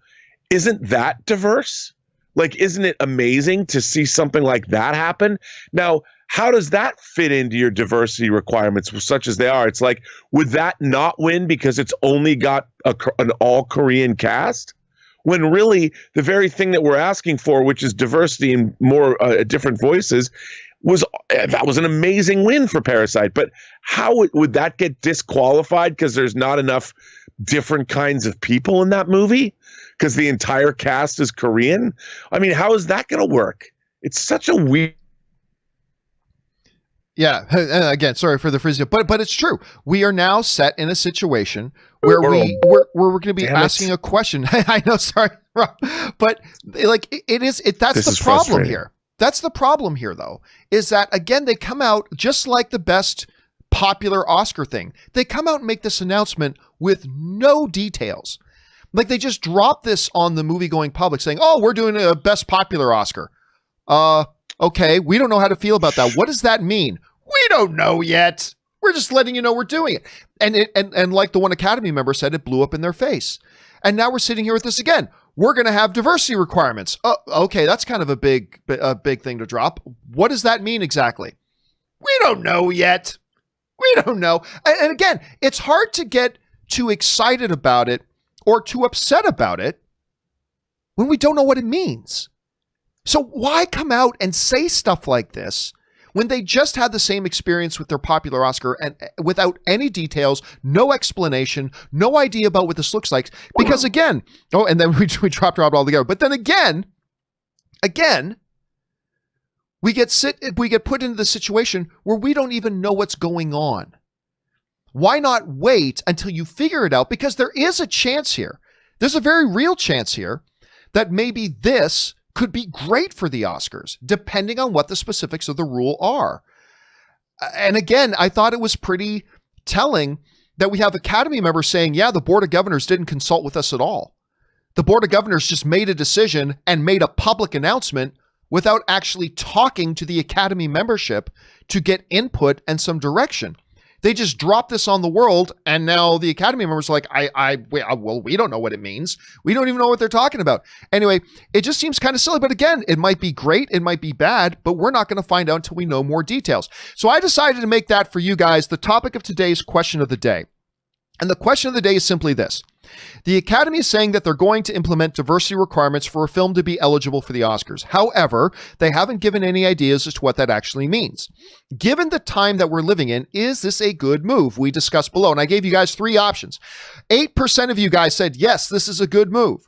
Isn't that diverse? Like, isn't it amazing to see something like that happen? Now, how does that fit into your diversity requirements, such as they are? It's like, would that not win because it's only got an all-Korean cast? When really the very thing that we're asking for, which is diversity and more different voices, that was an amazing win for Parasite. But how would that get disqualified because there's not enough different kinds of people in that movie? Because the entire cast is Korean? I mean, how is that going to work? It's such a weird... Yeah, again, sorry for the frizzy, but it's true. We are now set in a situation where we're going to be asking a question. I know, sorry, Rob, but like that's the problem here. That's the problem here, though, is that again they come out just like the best popular Oscar thing. They come out and make this announcement with no details. Like they just drop this on the movie-going public, saying, "Oh, we're doing a best popular Oscar." Okay, we don't know how to feel about that. What does that mean? We don't know yet. We're just letting you know we're doing it. And like the one Academy member said, it blew up in their face. And now we're sitting here with this again. We're going to have diversity requirements. Okay, that's kind of a big thing to drop. What does that mean exactly? We don't know yet. We don't know. And again, it's hard to get too excited about it or too upset about it when we don't know what it means. So why come out and say stuff like this when they just had the same experience with their popular Oscar and without any details, no explanation, no idea about what this looks like? Because again, and then we dropped Rob altogether. But then again, we get put into the situation where we don't even know what's going on. Why not wait until you figure it out? Because there is a chance here. There's a very real chance here that maybe this could be great for the Oscars, depending on what the specifics of the rule are. And again, I thought it was pretty telling that we have Academy members saying, yeah, the Board of Governors didn't consult with us at all. The Board of Governors just made a decision and made a public announcement without actually talking to the Academy membership to get input and some direction. They just dropped this on the world, and now the Academy members are like, well, we don't know what it means. We don't even know what they're talking about. Anyway, it just seems kind of silly, but again, it might be great, it might be bad, but we're not going to find out until we know more details. So I decided to make that for you guys the topic of today's question of the day. And the question of the day is simply this. The Academy is saying that they're going to implement diversity requirements for a film to be eligible for the Oscars. However, they haven't given any ideas as to what that actually means. Given the time that we're living in, is this a good move? We discussed below, and I gave you guys 3 options. 8% of you guys said, yes, this is a good move.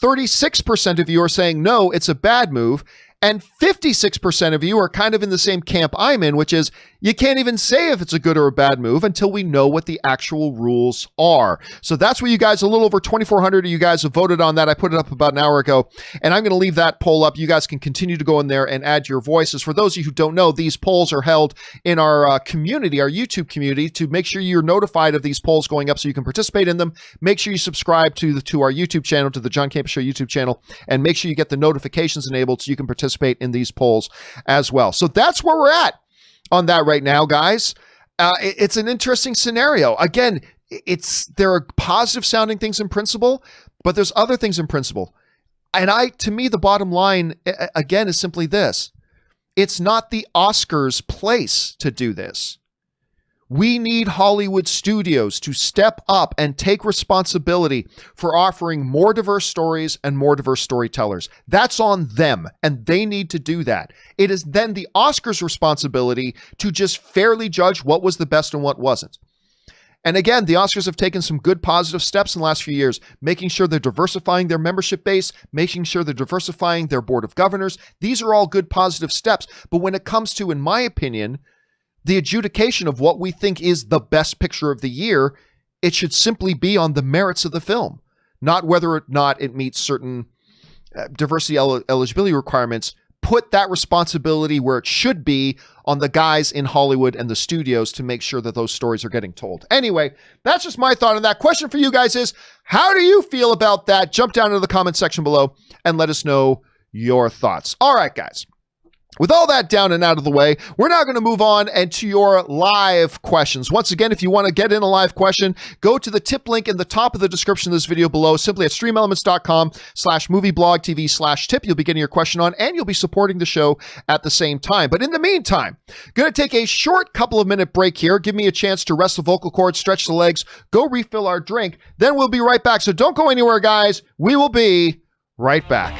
36% of you are saying, no, it's a bad move. And 56% of you are kind of in the same camp I'm in, which is you can't even say if it's a good or a bad move until we know what the actual rules are. So that's what you guys, a little over 2,400 of you guys have voted on that. I put it up about an hour ago, and I'm going to leave that poll up. You guys can continue to go in there and add your voices. For those of you who don't know, these polls are held in our community, our YouTube community. To make sure you're notified of these polls going up so you can participate in them, make sure you subscribe to our YouTube channel, to the John Campea Show YouTube channel, and make sure you get the notifications enabled so you can participate in these polls as well. So that's where we're at on that right now, guys. It's an interesting scenario. Again, there are positive sounding things in principle, but there's other things in principle. And to me, the bottom line, again, is simply this. It's not the Oscars' place to do this. We need Hollywood studios to step up and take responsibility for offering more diverse stories and more diverse storytellers. That's on them, and they need to do that. It is then the Oscars' responsibility to just fairly judge what was the best and what wasn't. And again, the Oscars have taken some good positive steps in the last few years, making sure they're diversifying their membership base, making sure they're diversifying their board of governors. These are all good positive steps. But when it comes to, in my opinion, the adjudication of what we think is the best picture of the year, it should simply be on the merits of the film, not whether or not it meets certain diversity eligibility requirements. Put that responsibility where it should be on the guys in Hollywood and the studios to make sure that those stories are getting told. Anyway, that's just my thought on that. Question for you guys is, how do you feel about that? Jump down into the comment section below and let us know your thoughts. All right, guys. With all that down and out of the way, we're now going to move on and to your live questions. Once again, if you want to get in a live question, go to the tip link in the top of the description of this video below, simply at streamelements.com/movieblogtv/tip. You'll be getting your question on, and you'll be supporting the show at the same time. But in the meantime, going to take a short couple of minute break here. Give me a chance to rest the vocal cords, stretch the legs, go refill our drink. Then we'll be right back. So don't go anywhere, guys. We will be right back.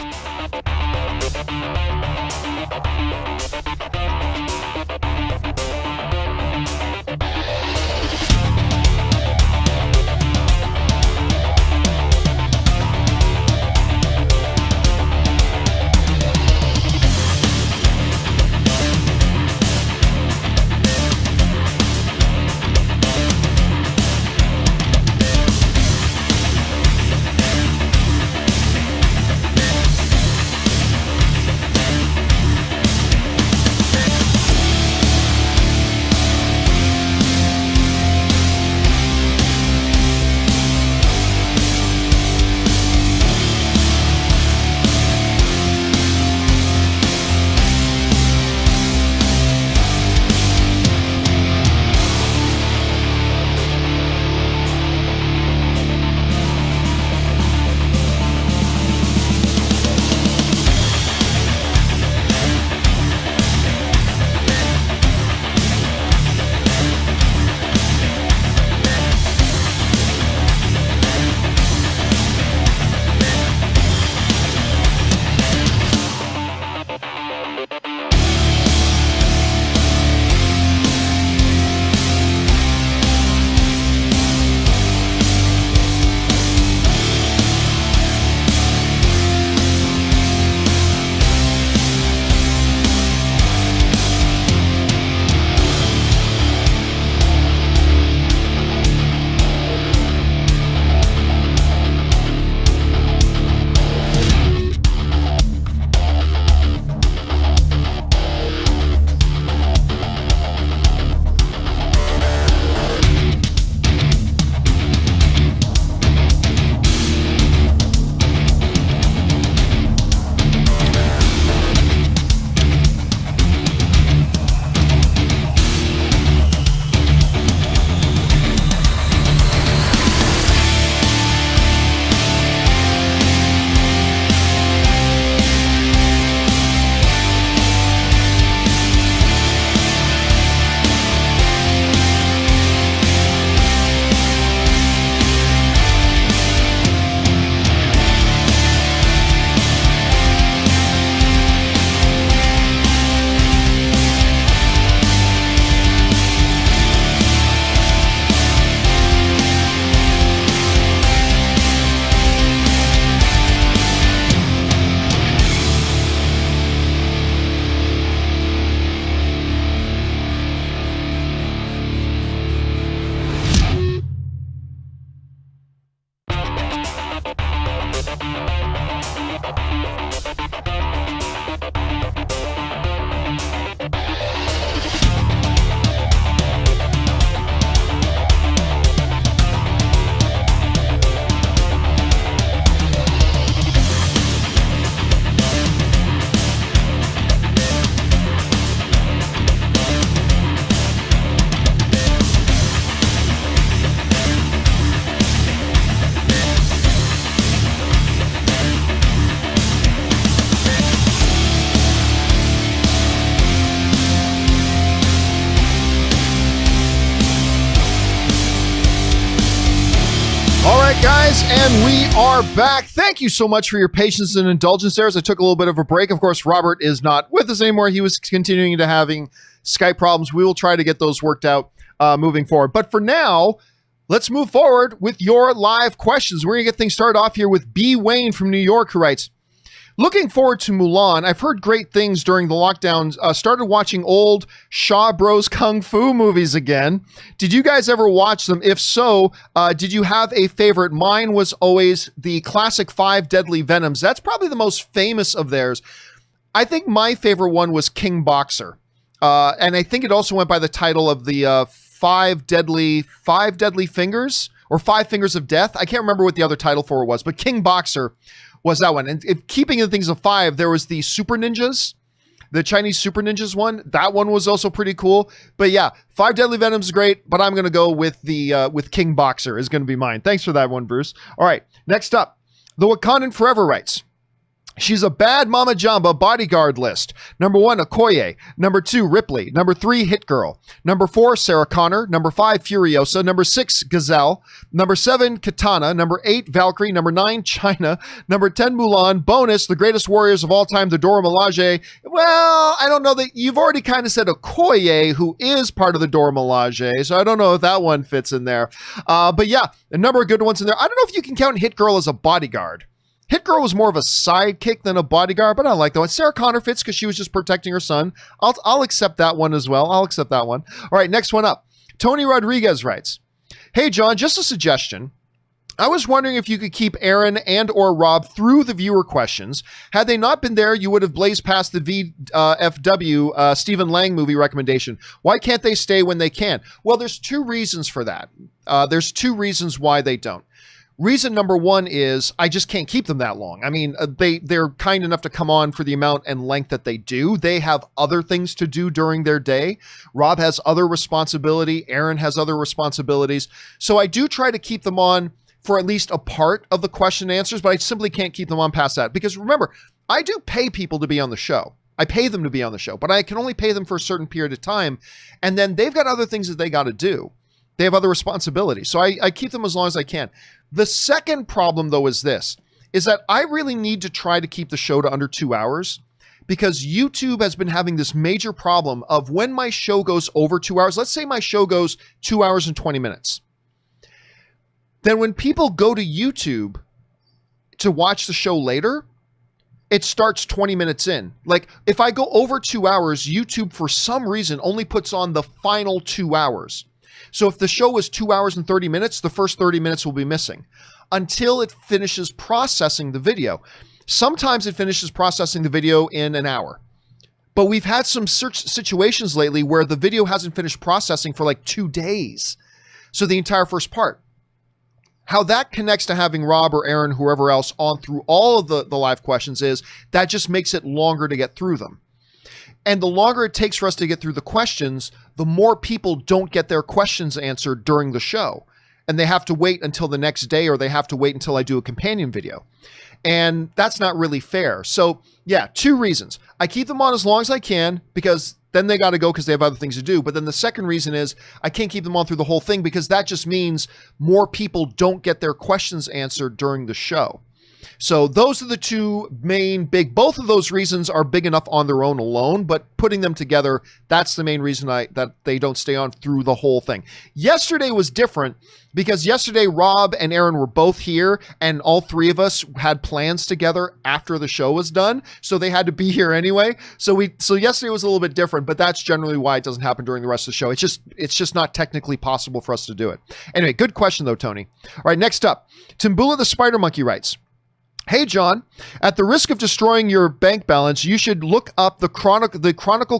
guys, and we are back. Thank you so much for your patience and indulgence there as I took a little bit of a break. Of course, Robert is not with us anymore. He was continuing to having Skype problems. We will try to get those worked out moving forward. But for now, let's move forward with your live questions. We're going to get things started off here with B. Wayne from New York, who writes, looking forward to Mulan. I've heard great things during the lockdowns. Started watching old Shaw Bros Kung Fu movies again. Did you guys ever watch them? If so, did you have a favorite? Mine was always the classic Five Deadly Venoms. That's probably the most famous of theirs. I think my favorite one was King Boxer. And I think it also went by the title of the Five Deadly Fingers or Five Fingers of Death. I can't remember what the other title for it was, but King Boxer was that one. And if keeping the things of five, there was the Super Ninjas, the Chinese Super Ninjas one. That one was also pretty cool. But yeah, Five Deadly Venoms is great, but I'm going to go with the with King Boxer is going to be mine. Thanks for that one, Bruce. All right, next up, the Wakandan Forever writes, she's a bad Mama Jamba bodyguard list. Number 1, Okoye. Number 2, Ripley. Number 3, Hit Girl. Number 4, Sarah Connor. Number 5, Furiosa. Number 6, Gazelle. Number 7, Katana. Number 8, Valkyrie. Number 9, China. Number 10, Mulan. Bonus, the greatest warriors of all time, the Dora Milaje. Well, I don't know that you've already kind of said Okoye, who is part of the Dora Milaje, so I don't know if that one fits in there. But yeah, a number of good ones in there. I don't know if you can count Hit Girl as a bodyguard. Hit Girl was more of a sidekick than a bodyguard, but I like that one. Sarah Connor fits because she was just protecting her son. I'll accept that one as well. I'll accept that one. All right, next one up. Tony Rodriguez writes, hey, John, just a suggestion. I was wondering if you could keep Aaron and or Rob through the viewer questions. Had they not been there, you would have blazed past the VFW Stephen Lang movie recommendation. Why can't they stay when they can? Well, there's two reasons for that. There's two reasons why they don't. Reason number one is I just can't keep them that long. I mean, they're kind enough to come on for the amount and length that they do. They have other things to do during their day. Rob has other responsibility. Aaron has other responsibilities. So I do try to keep them on for at least a part of the question and answers, but I simply can't keep them on past that. Because remember, I do pay people to be on the show. I pay them to be on the show, but I can only pay them for a certain period of time. And then they've got other things that they got to do. They have other responsibilities. So I keep them as long as I can. The second problem, though, is this, is that I really need to try to keep the show to under 2 hours because YouTube has been having this major problem of when my show goes over 2 hours, let's say my show goes 2 hours and 20 minutes. Then when people go to YouTube to watch the show later, it starts 20 minutes in. Like if I go over 2 hours, YouTube for some reason only puts on the final 2 hours. So if the show was 2 hours and 30 minutes, the first 30 minutes will be missing until it finishes processing the video. Sometimes it finishes processing the video in an hour. But we've had some situations lately where the video hasn't finished processing for like 2 days. So the entire first part. How that connects to having Rob or Aaron, whoever else, on through all of the live questions is that just makes it longer to get through them. And the longer it takes for us to get through the questions, the more people don't get their questions answered during the show. And they have to wait until the next day, or they have to wait until I do a companion video. And that's not really fair. So yeah, two reasons. I keep them on as long as I can because then they got to go because they have other things to do. But then the second reason is I can't keep them on through the whole thing because that just means more people don't get their questions answered during the show. So those are the two main both of those reasons are big enough on their own alone, but putting them together, that's the main reason that they don't stay on through the whole thing. Yesterday was different because yesterday Rob and Aaron were both here and all three of us had plans together after the show was done. So they had to be here anyway. So yesterday was a little bit different, but that's generally why it doesn't happen during the rest of the show. It's just not technically possible for us to do it. Anyway, good question though, Tony. All right, next up, Timbula the Spider Monkey writes, hey, John, at the risk of destroying your bank balance, you should look up the Chronicle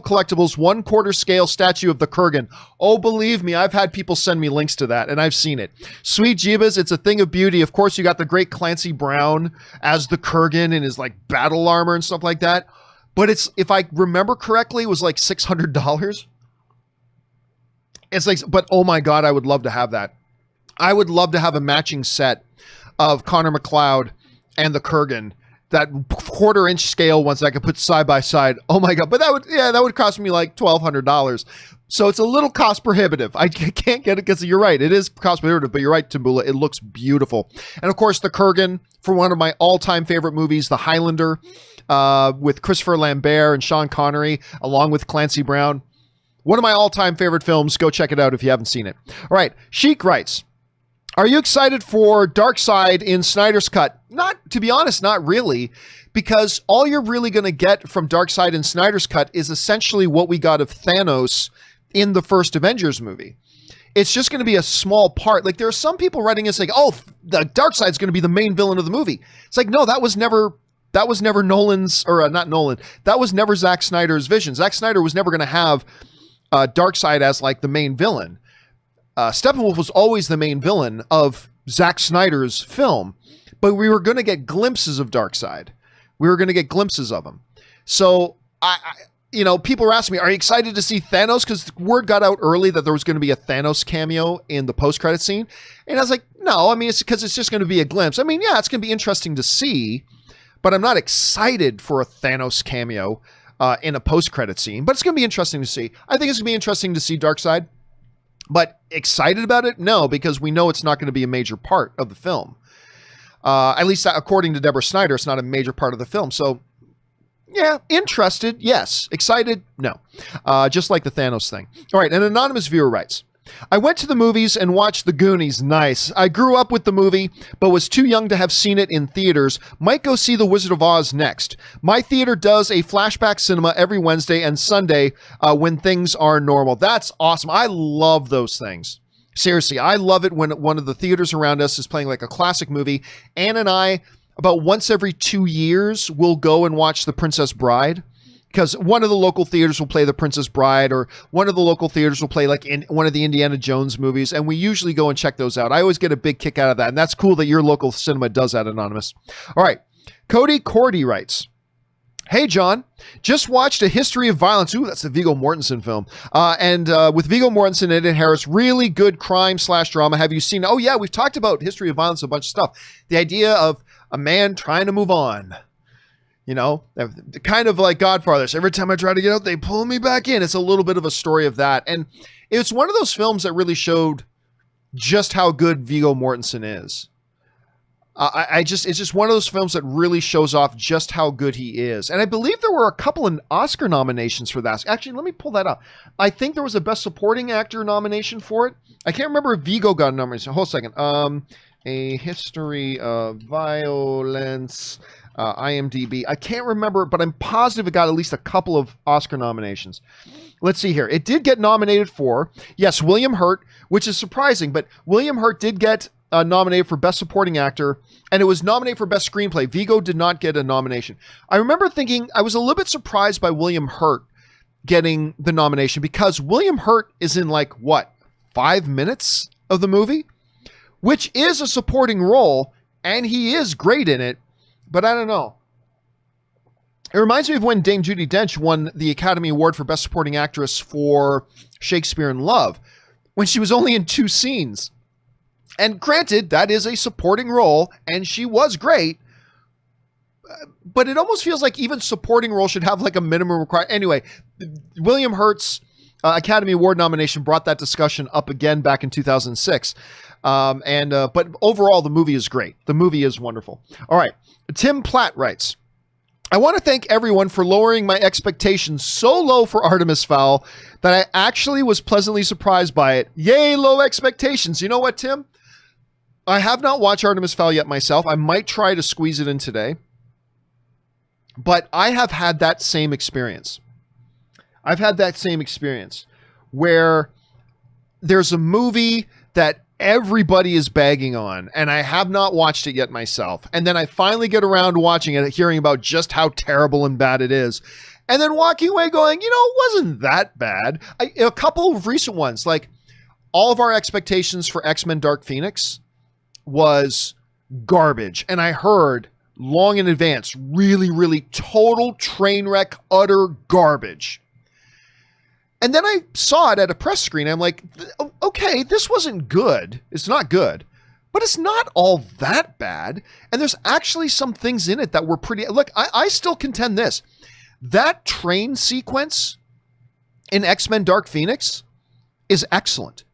Collectibles 1/4 scale statue of the Kurgan. Oh, believe me, I've had people send me links to that, and I've seen it. Sweet Jeebus, it's a thing of beauty. Of course, you got the great Clancy Brown as the Kurgan in his like battle armor and stuff like that. But it's, if I remember correctly, it was like $600. It's like, but oh my God, I would love to have that. I would love to have a matching set of Connor McLeod and the Kurgan, that 1/4 inch scale ones that I could put side by side. Oh my God. But that would cost me like $1,200. So it's a little cost prohibitive. I can't get it because you're right. It is cost prohibitive, but you're right, Tambula. It looks beautiful. And of course, the Kurgan for one of my all-time favorite movies, The Highlander, with Christopher Lambert and Sean Connery, along with Clancy Brown. One of my all-time favorite films. Go check it out if you haven't seen it. All right. Sheik writes, are you excited for Darkseid in Snyder's cut? Not, to be honest, not really, because all you're really going to get from Darkseid in Snyder's cut is essentially what we got of Thanos in the first Avengers movie. It's just going to be a small part. Like, there are some people writing in saying, oh, the Darkseid's going to be the main villain of the movie. It's like, no, that was never Nolan's, or not Nolan. That was never Zack Snyder's vision. Zack Snyder was never going to have Darkseid as like the main villain. Steppenwolf was always the main villain of Zack Snyder's film, but we were going to get glimpses of Darkseid. We were going to get glimpses of him. So people were asking me, are you excited to see Thanos? Because word got out early that there was going to be a Thanos cameo in the post-credit scene. And I was like, no, I mean, it's because it's just going to be a glimpse. I mean, yeah, it's going to be interesting to see, but I'm not excited for a Thanos cameo in a post-credit scene. But it's going to be interesting to see. I think it's going to be interesting to see Darkseid. But excited about it? No, because we know it's not going to be a major part of the film. At least according to Deborah Snyder, it's not a major part of the film. So, yeah, interested, yes. Excited, no. Just like the Thanos thing. All right, an anonymous viewer writes, I went to the movies and watched The Goonies. Nice. I grew up with the movie, but was too young to have seen it in theaters. Might go see The Wizard of Oz next. My theater does a flashback cinema every Wednesday and Sunday when things are normal. That's awesome. I love those things. Seriously, I love it when one of the theaters around us is playing like a classic movie. Ann and I, about once every 2 years, will go and watch The Princess Bride. Because one of the local theaters will play The Princess Bride, or one of the local theaters will play like in one of the Indiana Jones movies, and we usually go and check those out. I always get a big kick out of that, and that's cool that your local cinema does that, Anonymous. All right, Cody Cordy writes, hey, John, just watched A History of Violence. Ooh, that's the Viggo Mortensen film. And with Viggo Mortensen and Ed Harris, really good crime/drama. Have you seen? Oh, yeah, we've talked about History of Violence, a bunch of stuff. The idea of a man trying to move on. You know, kind of like Godfathers. Every time I try to get out, they pull me back in. It's a little bit of a story of that. And it's one of those films that really showed just how good Viggo Mortensen is. It's just one of those films that really shows off just how good he is. And I believe there were a couple of Oscar nominations for that. Actually, let me pull that up. I think there was a Best Supporting Actor nomination for it. I can't remember if Viggo got a nomination. Hold a second. A History of Violence... IMDb. I can't remember, but I'm positive it got at least a couple of Oscar nominations. Let's see here. It did get nominated for, yes, William Hurt, which is surprising, but William Hurt did get nominated for Best Supporting Actor, and it was nominated for Best Screenplay. Viggo did not get a nomination. I remember thinking, I was a little bit surprised by William Hurt getting the nomination, because William Hurt is in 5 minutes of the movie, which is a supporting role, and he is great in it. But I don't know. It reminds me of when Dame Judy Dench won the Academy Award for Best Supporting Actress for Shakespeare in Love, when she was only in 2 scenes. And granted, that is a supporting role, and she was great. But it almost feels like even supporting role should have a minimum requirement. Anyway, William Hurt's Academy Award nomination brought that discussion up again back in 2006. But overall, the movie is great. The movie is wonderful. All right. Tim Platt writes, I want to thank everyone for lowering my expectations so low for Artemis Fowl that I actually was pleasantly surprised by it. Yay, low expectations. You know what, Tim? I have not watched Artemis Fowl yet myself. I might try to squeeze it in today. But I have had that same experience. I've had that same experience where there's a movie that everybody is bagging on, and I have not watched it yet myself. And then I finally get around to watching it, hearing about just how terrible and bad it is. And then walking away going, it wasn't that bad. A couple of recent ones, like all of our expectations for X-Men Dark Phoenix was garbage. And I heard long in advance, really, really total train wreck, utter garbage. And then I saw it at a press screen. I'm like, okay, this wasn't good. It's not good, but it's not all that bad. And there's actually some things in it that were pretty... Look, I still contend this. That train sequence in X-Men Dark Phoenix is excellent.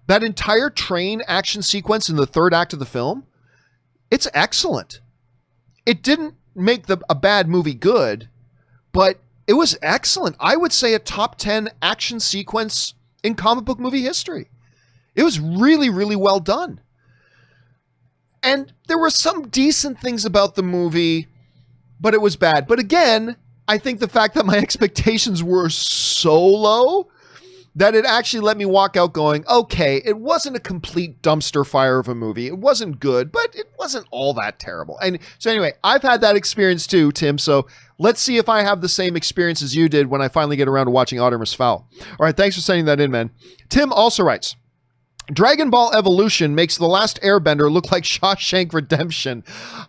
That entire train action sequence in the third act of the film, it's excellent. It didn't make a bad movie good, but it was excellent. I would say a top 10 action sequence in comic book movie history. It was really, really well done. And there were some decent things about the movie, but it was bad. But again, I think the fact that my expectations were so low that it actually let me walk out going, okay, it wasn't a complete dumpster fire of a movie. It wasn't good, but it wasn't all that terrible. And so anyway, I've had that experience too, Tim. So let's see if I have the same experience as you did when I finally get around to watching Artemis Fowl. All right, thanks for sending that in, man. Tim also writes, Dragon Ball Evolution makes The Last Airbender look like Shawshank Redemption.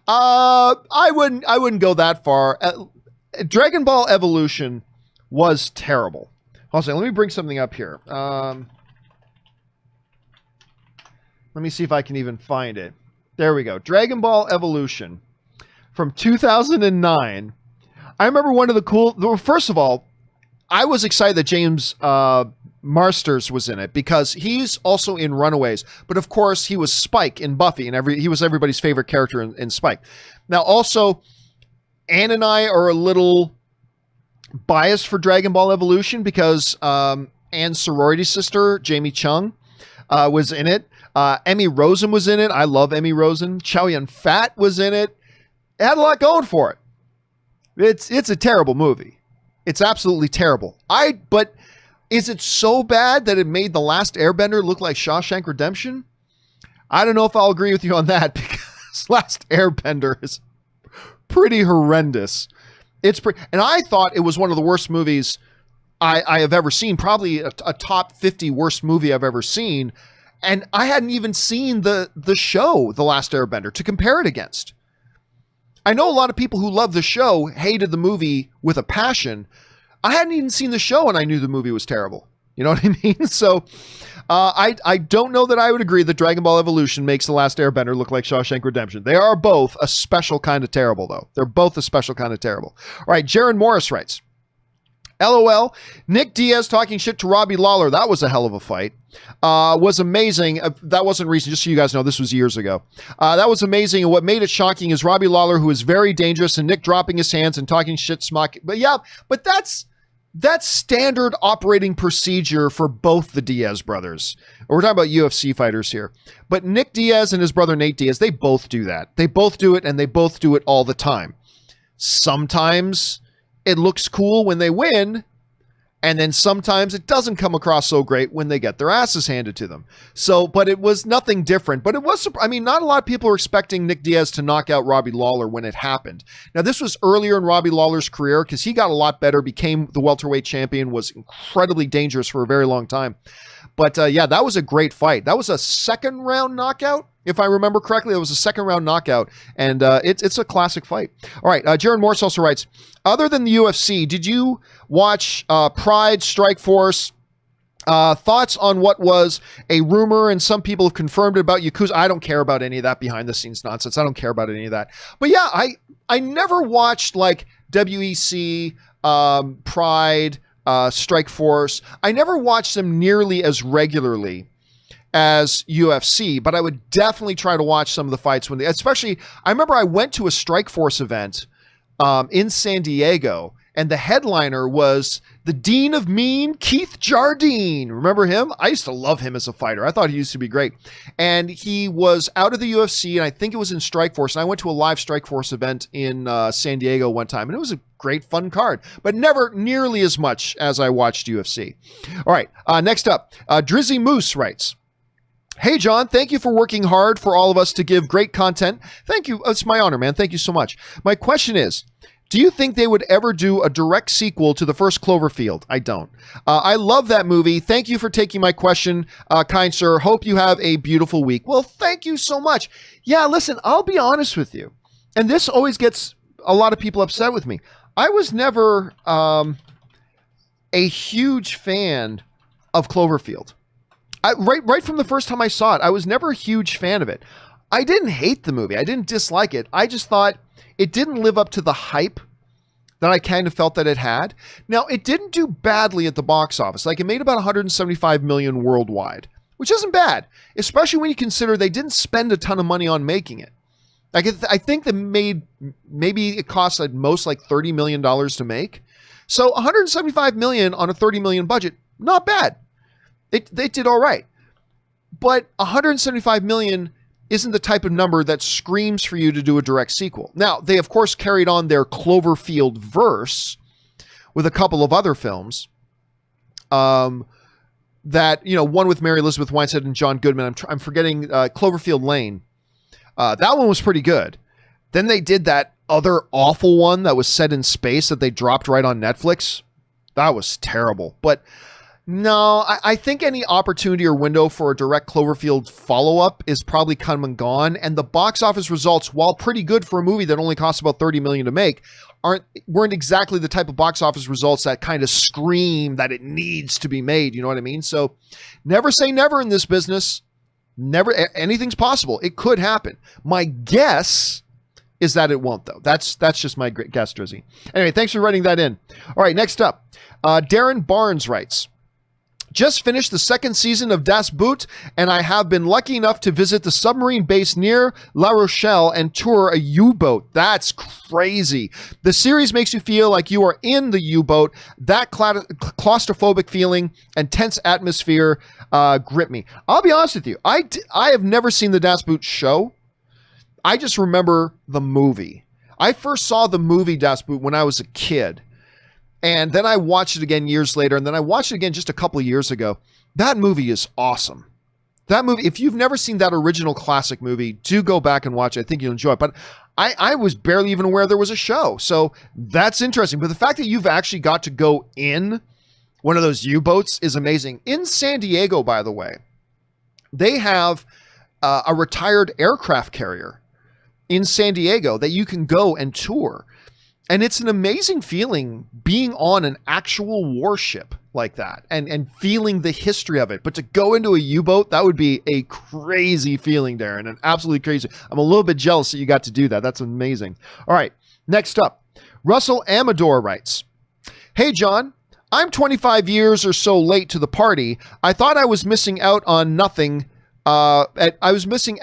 I wouldn't go that far. Dragon Ball Evolution was terrible. Also, let me bring something up here. Let me see if I can even find it. There we go. Dragon Ball Evolution from 2009. I remember one of the cool... First of all, I was excited that James Marsters was in it because he's also in Runaways. But of course, he was Spike in Buffy, and he was everybody's favorite character in Spike. Now, also, Ann and I are a little biased for Dragon Ball Evolution because Ann's sorority sister, Jamie Chung, was in it. Emmy Rosen was in it. I love Emmy Rosen. Chow Yun-fat was in it. It had a lot going for it. It's a terrible movie. It's absolutely terrible. But is it so bad that it made The Last Airbender look like Shawshank Redemption? I don't know if I'll agree with you on that because Last Airbender is pretty horrendous. And I thought it was one of the worst movies I have ever seen, probably a top 50 worst movie I've ever seen. And I hadn't even seen the show, The Last Airbender, to compare it against. I know a lot of people who love the show hated the movie with a passion. I hadn't even seen the show and I knew the movie was terrible. You know what I mean? So I don't know that I would agree that Dragon Ball Evolution makes The Last Airbender look like Shawshank Redemption. They are both a special kind of terrible, though. They're both a special kind of terrible. All right, Jaron Morris writes, LOL, Nick Diaz talking shit to Robbie Lawler. That was a hell of a fight. Was amazing. That wasn't recent, just so you guys know, this was years ago. That was amazing. And what made it shocking is Robbie Lawler, who is very dangerous, and Nick dropping his hands and talking shit smack. But yeah, but that's standard operating procedure for both the Diaz brothers. We're talking about UFC fighters here. But Nick Diaz and his brother Nate Diaz, they both do that. They both do it, and they both do it all the time. Sometimes it looks cool when they win, and then sometimes it doesn't come across so great when they get their asses handed to them. So, but it was nothing different. But it was, I mean, not a lot of people were expecting Nick Diaz to knock out Robbie Lawler when it happened. Now, this was earlier in Robbie Lawler's career because he got a lot better, became the welterweight champion, was incredibly dangerous for a very long time. But yeah, that was a great fight. That was a second round knockout. If I remember correctly, it was a second round knockout, and it's a classic fight. All right, Jaron Morse also writes, other than the UFC, did you watch Pride, Strike Force? Thoughts on what was a rumor, and some people have confirmed it about Yakuza. I don't care about any of that behind the scenes nonsense. I don't care about any of that. But yeah, I never watched like WEC, Pride, Strike Force. I never watched them nearly as regularly as UFC, but I would definitely try to watch some of the fights when especially, I remember I went to a Strike Force event in San Diego, and the headliner was the Dean of Mean, Keith Jardine. Remember him? I used to love him as a fighter. I thought he used to be great. And he was out of the UFC, and I think it was in Strike Force, and I went to a live Strike Force event in San Diego one time, and it was a great, fun card, but never nearly as much as I watched UFC. All right, next up, Drizzy Moose writes, hey, John, thank you for working hard for all of us to give great content. Thank you. It's my honor, man. Thank you so much. My question is, do you think they would ever do a direct sequel to the first Cloverfield? I don't. I love that movie. Thank you for taking my question, kind sir. Hope you have a beautiful week. Well, thank you so much. Yeah, listen, I'll be honest with you. And this always gets a lot of people upset with me. I was never a huge fan of Cloverfield. Right from the first time I saw it, I was never a huge fan of it. I didn't hate the movie. I didn't dislike it. I just thought it didn't live up to the hype that I kind of felt that it had. Now, it didn't do badly at the box office. Like, it made about 175 million worldwide, which isn't bad, especially when you consider they didn't spend a ton of money on making it. Like, I think they made, maybe it cost at most like $30 million to make. So 175 million on a 30 million budget, not bad. They did all right. But 175 million isn't the type of number that screams for you to do a direct sequel. Now, they of course carried on their Cloverfield verse with a couple of other films. That, you know, one with Mary Elizabeth Winstead and John Goodman. I'm forgetting Cloverfield Lane. That one was pretty good. Then they did that other awful one that was set in space that they dropped right on Netflix. That was terrible. But no, I think any opportunity or window for a direct Cloverfield follow-up is probably come and gone. And the box office results, while pretty good for a movie that only costs about $30 million to make, weren't exactly the type of box office results that kind of scream that it needs to be made. You know what I mean? So never say never in this business. Never, anything's possible. It could happen. My guess is that it won't, though. That's just my guess, Drizzy. Anyway, thanks for writing that in. All right, next up, Darren Barnes writes, just finished the second season of Das Boot, and I have been lucky enough to visit the submarine base near La Rochelle and tour a U-boat. That's crazy. The series makes you feel like you are in the U-boat. That claustrophobic feeling and tense atmosphere grip me. I'll be honest with you. I have never seen the Das Boot show. I just remember the movie. I first saw the movie Das Boot when I was a kid. And then I watched it again years later. And then I watched it again just a couple of years ago. That movie is awesome. That movie, if you've never seen that original classic movie, do go back and watch it. I think you'll enjoy it. But I was barely even aware there was a show. So that's interesting. But the fact that you've actually got to go in one of those U-boats is amazing. In San Diego, by the way, they have a retired aircraft carrier in San Diego that you can go and tour. And it's an amazing feeling being on an actual warship like that and feeling the history of it. But to go into a U-boat, that would be a crazy feeling, Darren, and absolutely crazy. I'm a little bit jealous that you got to do that. That's amazing. All right, next up, Russell Amador writes, hey, John, I'm 25 years or so late to the party. I thought I was missing out on nothing. I thought I was missing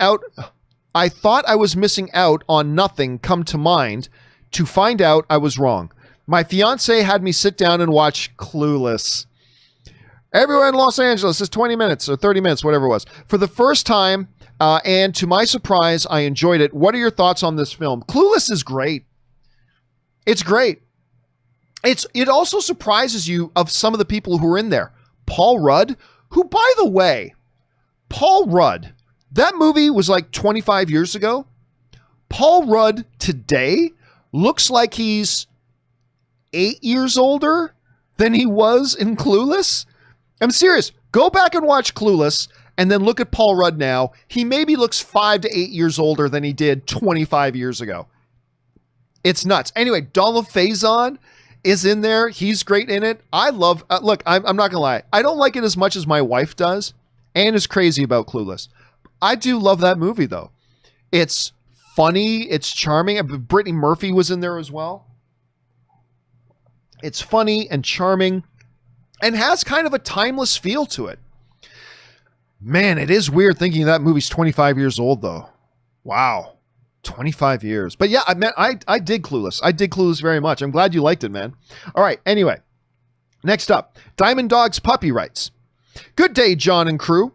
out on nothing come to mind. To find out, I was wrong. My fiance had me sit down and watch Clueless. Everywhere in Los Angeles is 20 minutes or 30 minutes, whatever it was. For the first time, and to my surprise, I enjoyed it. What are your thoughts on this film? Clueless is great. It's great. It also surprises you of some of the people who are in there. Paul Rudd, who, by the way, Paul Rudd, that movie was like 25 years ago. Paul Rudd today looks like he's 8 years older than he was in Clueless. I'm serious. Go back and watch Clueless and then look at Paul Rudd now. He maybe looks 5 to 8 years older than he did 25 years ago. It's nuts. Anyway, Donald Faison is in there. He's great in it. I love, look, I'm not going to lie. I don't like it as much as my wife does and is crazy about Clueless. I do love that movie, though. It's funny. It's charming. Brittany Murphy was in there as well. It's funny and charming and has kind of a timeless feel to it. Man, it is weird thinking that movie's 25 years old, though. Wow. 25 years. But yeah, I dig Clueless. I dig Clueless very much. I'm glad you liked it, man. All right. Anyway, next up, Diamond Dog's Puppy writes, good day, John and crew.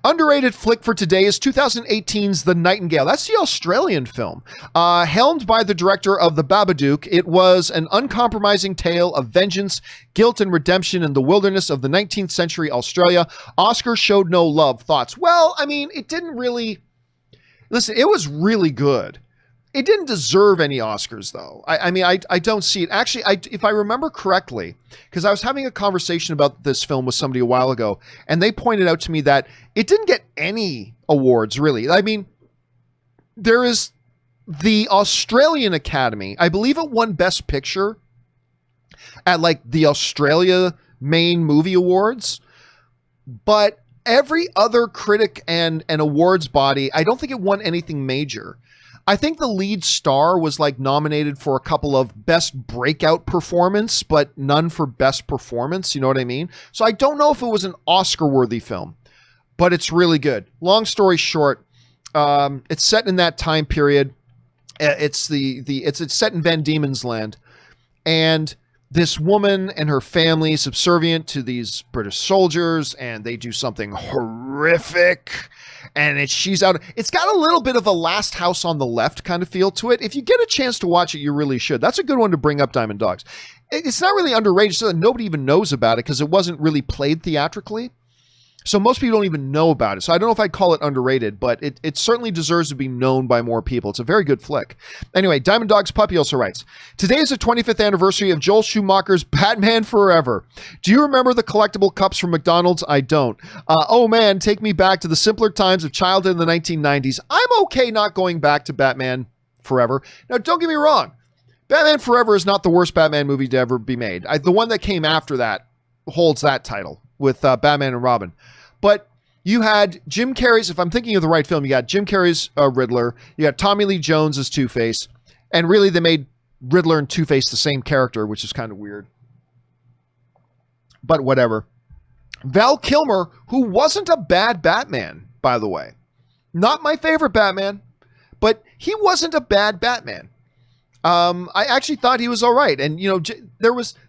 Underrated flick for today is 2018's The Nightingale. That's the Australian film. Helmed by the director of The Babadook, it was an uncompromising tale of vengeance, guilt, and redemption in the wilderness of the 19th century Australia. Oscar showed no love. Thoughts? Well, I mean, it didn't really... Listen, it was really good. It didn't deserve any Oscars, though. I mean, I don't see it. Actually, if I remember correctly, because I was having a conversation about this film with somebody a while ago, and they pointed out to me that it didn't get any awards, really. I mean, there is the Australian Academy. I believe it won Best Picture at, like, the Australia Main Movie Awards. But every other critic and awards body, I don't think it won anything major. I think the lead star was like nominated for a couple of best breakout performance, but none for best performance. You know what I mean? So I don't know if it was an Oscar-worthy film, but it's really good. Long story short, it's set in that time period. It's set in Van Diemen's Land, and this woman and her family subservient to these British soldiers, and they do something horrific. And she's out. It's got a little bit of a Last House on the Left kind of feel to it. If you get a chance to watch it, you really should. That's a good one to bring up, Diamond Dogs. It's not really underrated, so that nobody even knows about it because it wasn't really played theatrically. So most people don't even know about it. So I don't know if I'd call it underrated, but it certainly deserves to be known by more people. It's a very good flick. Anyway, Diamond Dogs Puppy also writes, today is the 25th anniversary of Joel Schumacher's Batman Forever. Do you remember the collectible cups from McDonald's? I don't. Oh man, take me back to the simpler times of childhood in the 1990s. I'm okay not going back to Batman Forever. Now, don't get me wrong. Batman Forever is not the worst Batman movie to ever be made. The one that came after that holds that title with Batman and Robin. But you had Jim Carrey's, if I'm thinking of the right film, you got Jim Carrey's Riddler, you got Tommy Lee Jones as Two-Face, and really they made Riddler and Two-Face the same character, which is kind of weird. But whatever. Val Kilmer, who wasn't a bad Batman, by the way. Not my favorite Batman, but he wasn't a bad Batman. I actually thought he was all right. And, you know,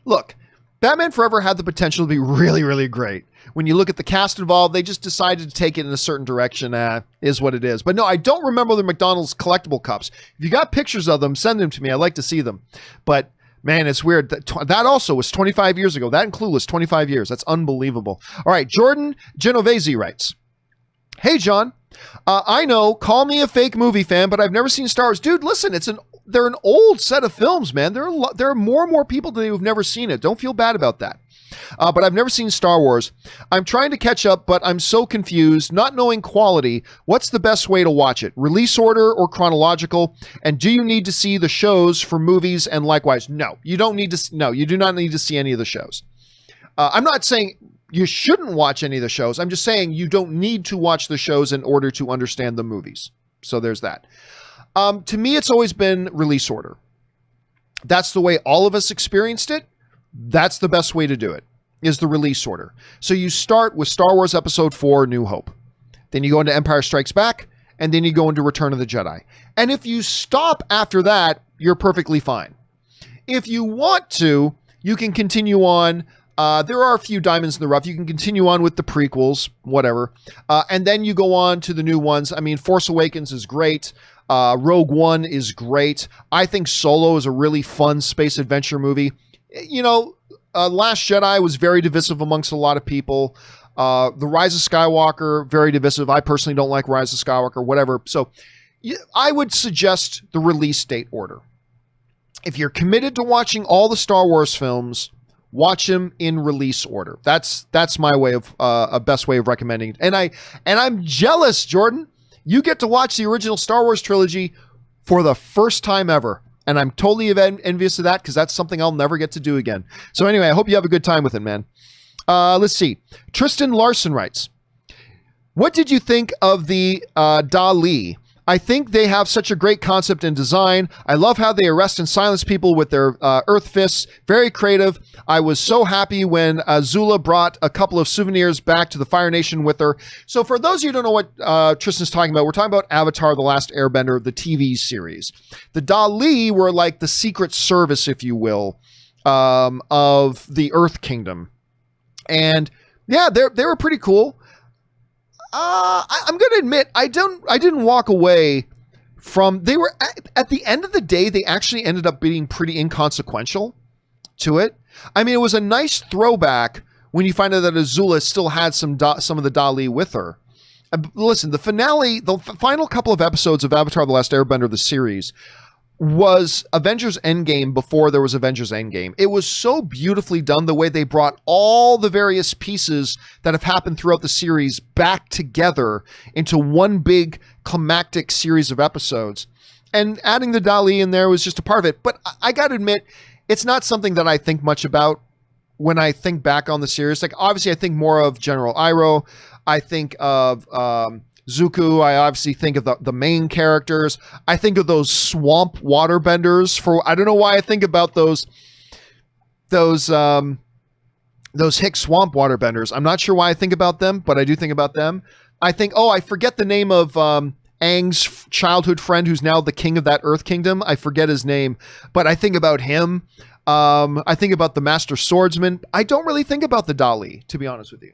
look, Batman Forever had the potential to be really, really great. When you look at the cast involved, they just decided to take it in a certain direction. Is what it is. But no, I don't remember the McDonald's collectible cups. If you got pictures of them, send them to me. I'd like to see them. But man, it's weird. That also was 25 years ago. That and Clueless, 25 years. That's unbelievable. All right, Jordan Genovese writes, hey, John, I know, call me a fake movie fan, but I've never seen Star Wars. Dude, listen, they're an old set of films, man. There are more and more people today who've never seen it. Don't feel bad about that. But I've never seen Star Wars. I'm trying to catch up, but I'm so confused, not knowing quality. What's the best way to watch it? Release order or chronological? And do you need to see the shows for movies and likewise? No, you don't need to. No, you do not need to see any of the shows. I'm not saying you shouldn't watch any of the shows. I'm just saying you don't need to watch the shows in order to understand the movies. So there's that. To me, it's always been release order. That's the way all of us experienced it. That's the best way to do it, is the release order. So you start with Star Wars Episode 4, New Hope. Then you go into Empire Strikes Back, and then you go into Return of the Jedi. And if you stop after that, you're perfectly fine. If you want to, you can continue on. There are a few diamonds in the rough. You can continue on with the prequels, whatever. And then you go on to the new ones. I mean, Force Awakens is great. Rogue One is great. I think Solo is a really fun space adventure movie. You know, Last Jedi was very divisive amongst a lot of people. The Rise of Skywalker, very divisive. I personally don't like Rise of Skywalker, whatever. So I would suggest the release date order. If you're committed to watching all the Star Wars films, watch them in release order. That's my way of a best way of recommending it. And I'm jealous, Jordan. You get to watch the original Star Wars trilogy for the first time ever. And I'm totally envious of that because that's something I'll never get to do again. So anyway, I hope you have a good time with it, man. Let's see. Tristan Larson writes, what did you think of the Dali? I think they have such a great concept and design. I love how they arrest and silence people with their earth fists. Very creative. I was so happy when Azula brought a couple of souvenirs back to the Fire Nation with her. So for those of you who don't know what Tristan's talking about, we're talking about Avatar, The Last Airbender, the TV series. The Dali were like the secret service, if you will, of the Earth Kingdom. And yeah, they were pretty cool. I'm going to admit, I didn't walk away from, they were, at the end of the day, they actually ended up being pretty inconsequential to it. I mean, it was a nice throwback when you find out that Azula still had some of the Dali with her. Listen, the finale, the final couple of episodes of Avatar: The Last Airbender, the series, was Avengers Endgame before there was Avengers Endgame. It was so beautifully done, the way they brought all the various pieces that have happened throughout the series back together into one big climactic series of episodes. And adding the Dali in there was just a part of it. But I got to admit, it's not something that I think much about when I think back on the series. Like, obviously, I think more of General Iroh. I think of Zuko. I obviously think of the main characters. I think of those swamp waterbenders. I don't know why I think about those Hick swamp waterbenders. I'm not sure why I think about them, but I do think about them. I think, I forget the name of Aang's childhood friend who's now the king of that Earth Kingdom. I forget his name, but I think about him. I think about the Master Swordsman. I don't really think about the Dali, to be honest with you.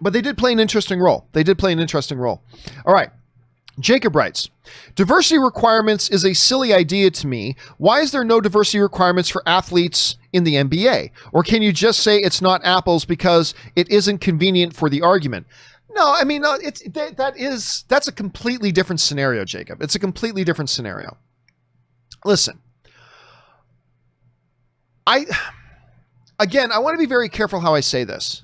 But they did play an interesting role. All right. Jacob writes, diversity requirements is a silly idea to me. Why is there no diversity requirements for athletes in the NBA? Or can you just say it's not apples because it isn't convenient for the argument? No, I mean, that's a completely different scenario, Jacob. It's a completely different scenario. Listen, I want to be very careful how I say this.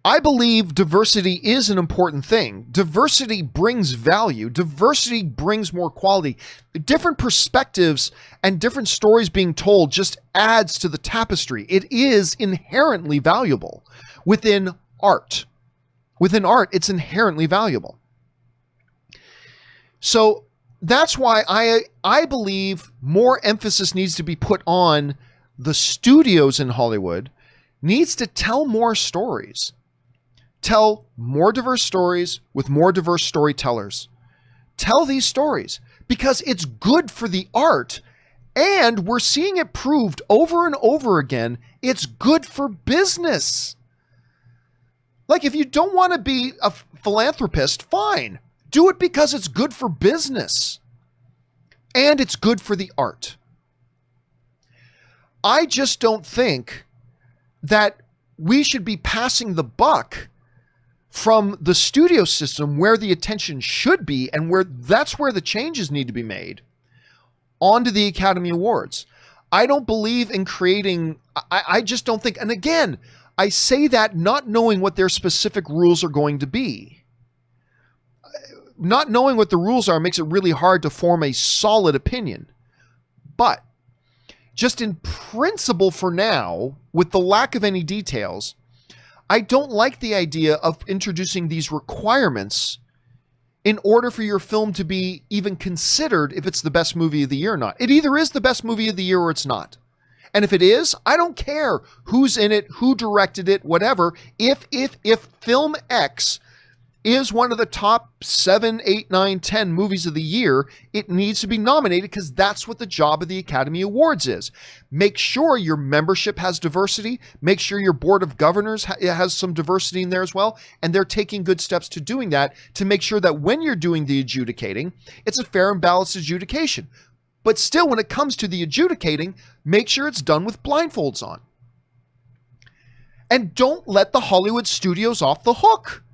I believe diversity is an important thing. Diversity brings value. Diversity brings more quality. Different perspectives and different stories being told just adds to the tapestry. It is inherently valuable within art. Within art, it's inherently valuable. So that's why I believe more emphasis needs to be put on the studios in Hollywood needs to tell more stories. Tell more diverse stories with more diverse storytellers. Tell these stories because it's good for the art, and we're seeing it proved over and over again. It's good for business. Like, if you don't want to be a philanthropist, fine. Do it because it's good for business. And it's good for the art. I just don't think that we should be passing the buck from the studio system where the attention should be and that's where the changes need to be made onto the Academy Awards. I don't believe in creating, I just don't think, and again, I say that not knowing what their specific rules are going to be. Not knowing what the rules are makes it really hard to form a solid opinion. But just in principle for now, with the lack of any details, I don't like the idea of introducing these requirements in order for your film to be even considered if it's the best movie of the year or not. It either is the best movie of the year or it's not. And if it is, I don't care who's in it, who directed it, whatever. If film X is one of the top 7, 8, 9, 10 movies of the year, it needs to be nominated because that's what the job of the Academy Awards is. Make sure your membership has diversity. Make sure your board of governors has some diversity in there as well. And they're taking good steps to doing that to make sure that when you're doing the adjudicating, it's a fair and balanced adjudication. But still, when it comes to the adjudicating, make sure it's done with blindfolds on. And don't let the Hollywood studios off the hook.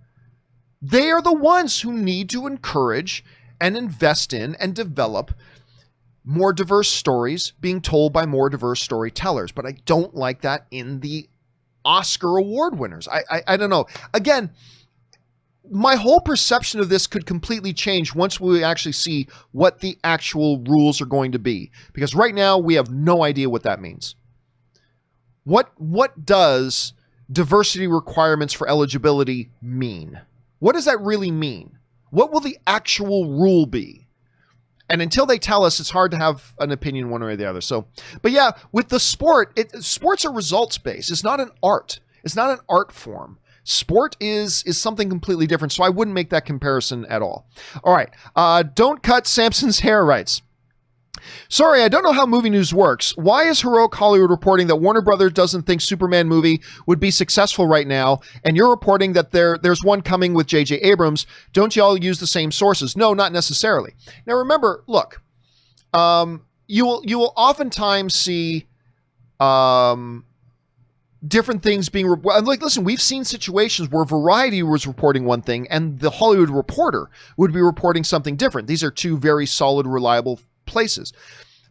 They are the ones who need to encourage and invest in and develop more diverse stories being told by more diverse storytellers. But I don't like that in the Oscar award winners. I don't know. Again, my whole perception of this could completely change once we actually see what the actual rules are going to be. Because right now we have no idea what that means. What does diversity requirements for eligibility mean? What does that really mean? What will the actual rule be? And until they tell us, it's hard to have an opinion one way or the other. So, but yeah, with the sport, sports are results-based. It's not an art. It's not an art form. Sport is something completely different. So I wouldn't make that comparison at all. All right. Don't cut Samson's hair writes. Sorry, I don't know how movie news works. Why is Heroic Hollywood reporting that Warner Brothers doesn't think Superman movie would be successful right now, and you're reporting that there's one coming with J.J. Abrams? Don't you all use the same sources? No, not necessarily. Now remember, look, you will oftentimes see different things being like. Listen, we've seen situations where Variety was reporting one thing, and the Hollywood Reporter would be reporting something different. These are two very solid, reliable places,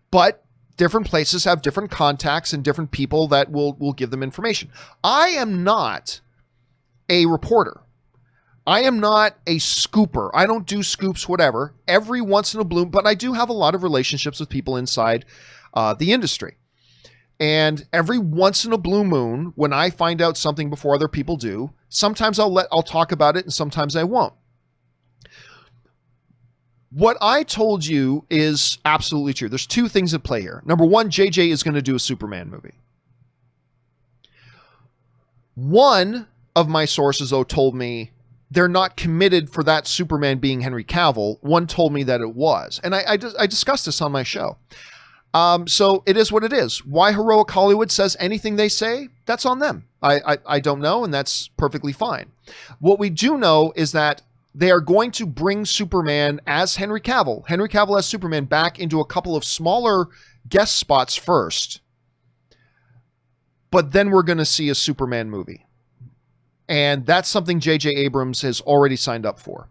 but different places have different contacts and different people that will give them information. I am not a reporter. I am not a scooper. I don't do scoops, whatever, every once in a blue, but I do have a lot of relationships with people inside the industry. And every once in a blue moon, when I find out something before other people do, sometimes I'll talk about it and sometimes I won't. What I told you is absolutely true. There's two things at play here. Number one, JJ is going to do a Superman movie. One of my sources, though, told me they're not committed for that Superman being Henry Cavill. One told me that it was. And I discussed this on my show. So it is what it is. Why Heroic Hollywood says anything they say, that's on them. I don't know, and that's perfectly fine. What we do know is that they are going to bring Superman as Henry Cavill as Superman back into a couple of smaller guest spots first. But then we're going to see a Superman movie. And that's something J.J. Abrams has already signed up for.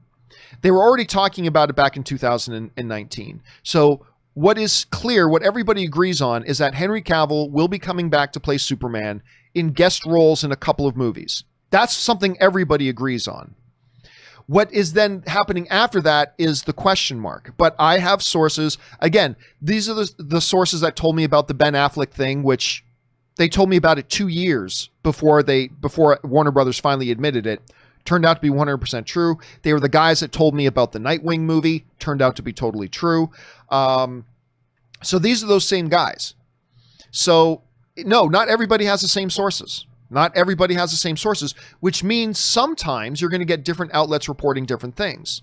They were already talking about it back in 2019. So what is clear, what everybody agrees on, is that Henry Cavill will be coming back to play Superman in guest roles in a couple of movies. That's something everybody agrees on. What is then happening after that is the question mark. But I have sources. Again, these are the sources that told me about the Ben Affleck thing, which they told me about it 2 years before Warner Brothers finally admitted it. Turned out to be 100% true. They were the guys that told me about the Nightwing movie. Turned out to be totally true. So these are those same guys. So no, not everybody has the same sources. Not everybody has the same sources, which means sometimes you're going to get different outlets reporting different things.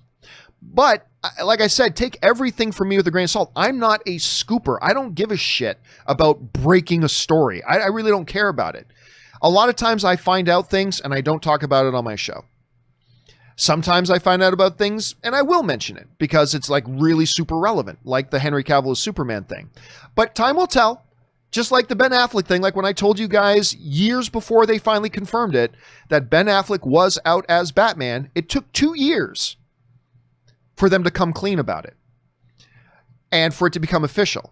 But like I said, take everything from me with a grain of salt. I'm not a scooper. I don't give a shit about breaking a story. I really don't care about it. A lot of times I find out things and I don't talk about it on my show. Sometimes I find out about things and I will mention it because it's like really super relevant, like the Henry Cavill as Superman thing. But time will tell. Just like the Ben Affleck thing, like when I told you guys years before they finally confirmed it, that Ben Affleck was out as Batman, it took 2 years for them to come clean about it and for it to become official.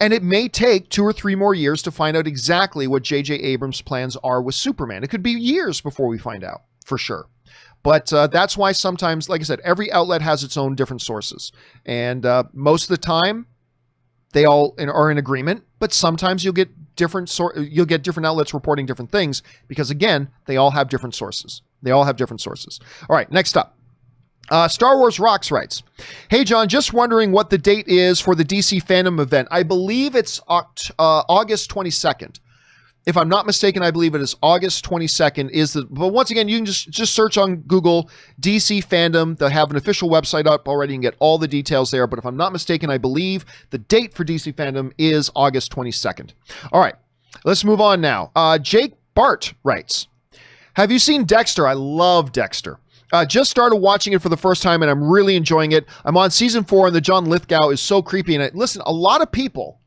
And it may take 2 or 3 more years to find out exactly what J.J. Abrams' plans are with Superman. It could be years before we find out, for sure. But that's why sometimes, like I said, every outlet has its own different sources. And most of the time, they all are in agreement. But sometimes you'll get different outlets reporting different things because, again, they all have different sources. All right, next up. Star Wars Rocks writes, "Hey, John, just wondering what the date is for the DC Fandom event. I believe it's August 22nd. If I'm not mistaken, I believe it is August 22nd. But once again, you can just search on Google DC Fandom. They'll have an official website up already and get all the details there. But if I'm not mistaken, I believe the date for DC Fandom is August 22nd. All right, let's move on now. Jake Bart writes, "Have you seen Dexter? I love Dexter. Just started watching it for the first time and I'm really enjoying it. I'm on season 4 and the John Lithgow is so creepy in it. Listen, a lot of people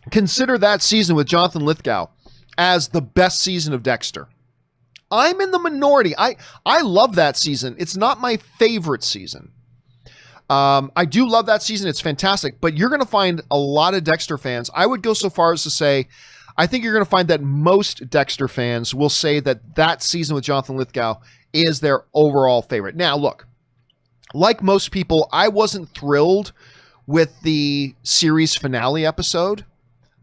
consider that season with Jonathan Lithgow as the best season of Dexter. I'm in the minority. I love that season. It's not my favorite season. I do love that season. It's fantastic, but you're going to find a lot of Dexter fans. I would go so far as to say, I think you're going to find that most Dexter fans will say that that season with Jonathan Lithgow is their overall favorite. Now, look, like most people, I wasn't thrilled with the series finale episode.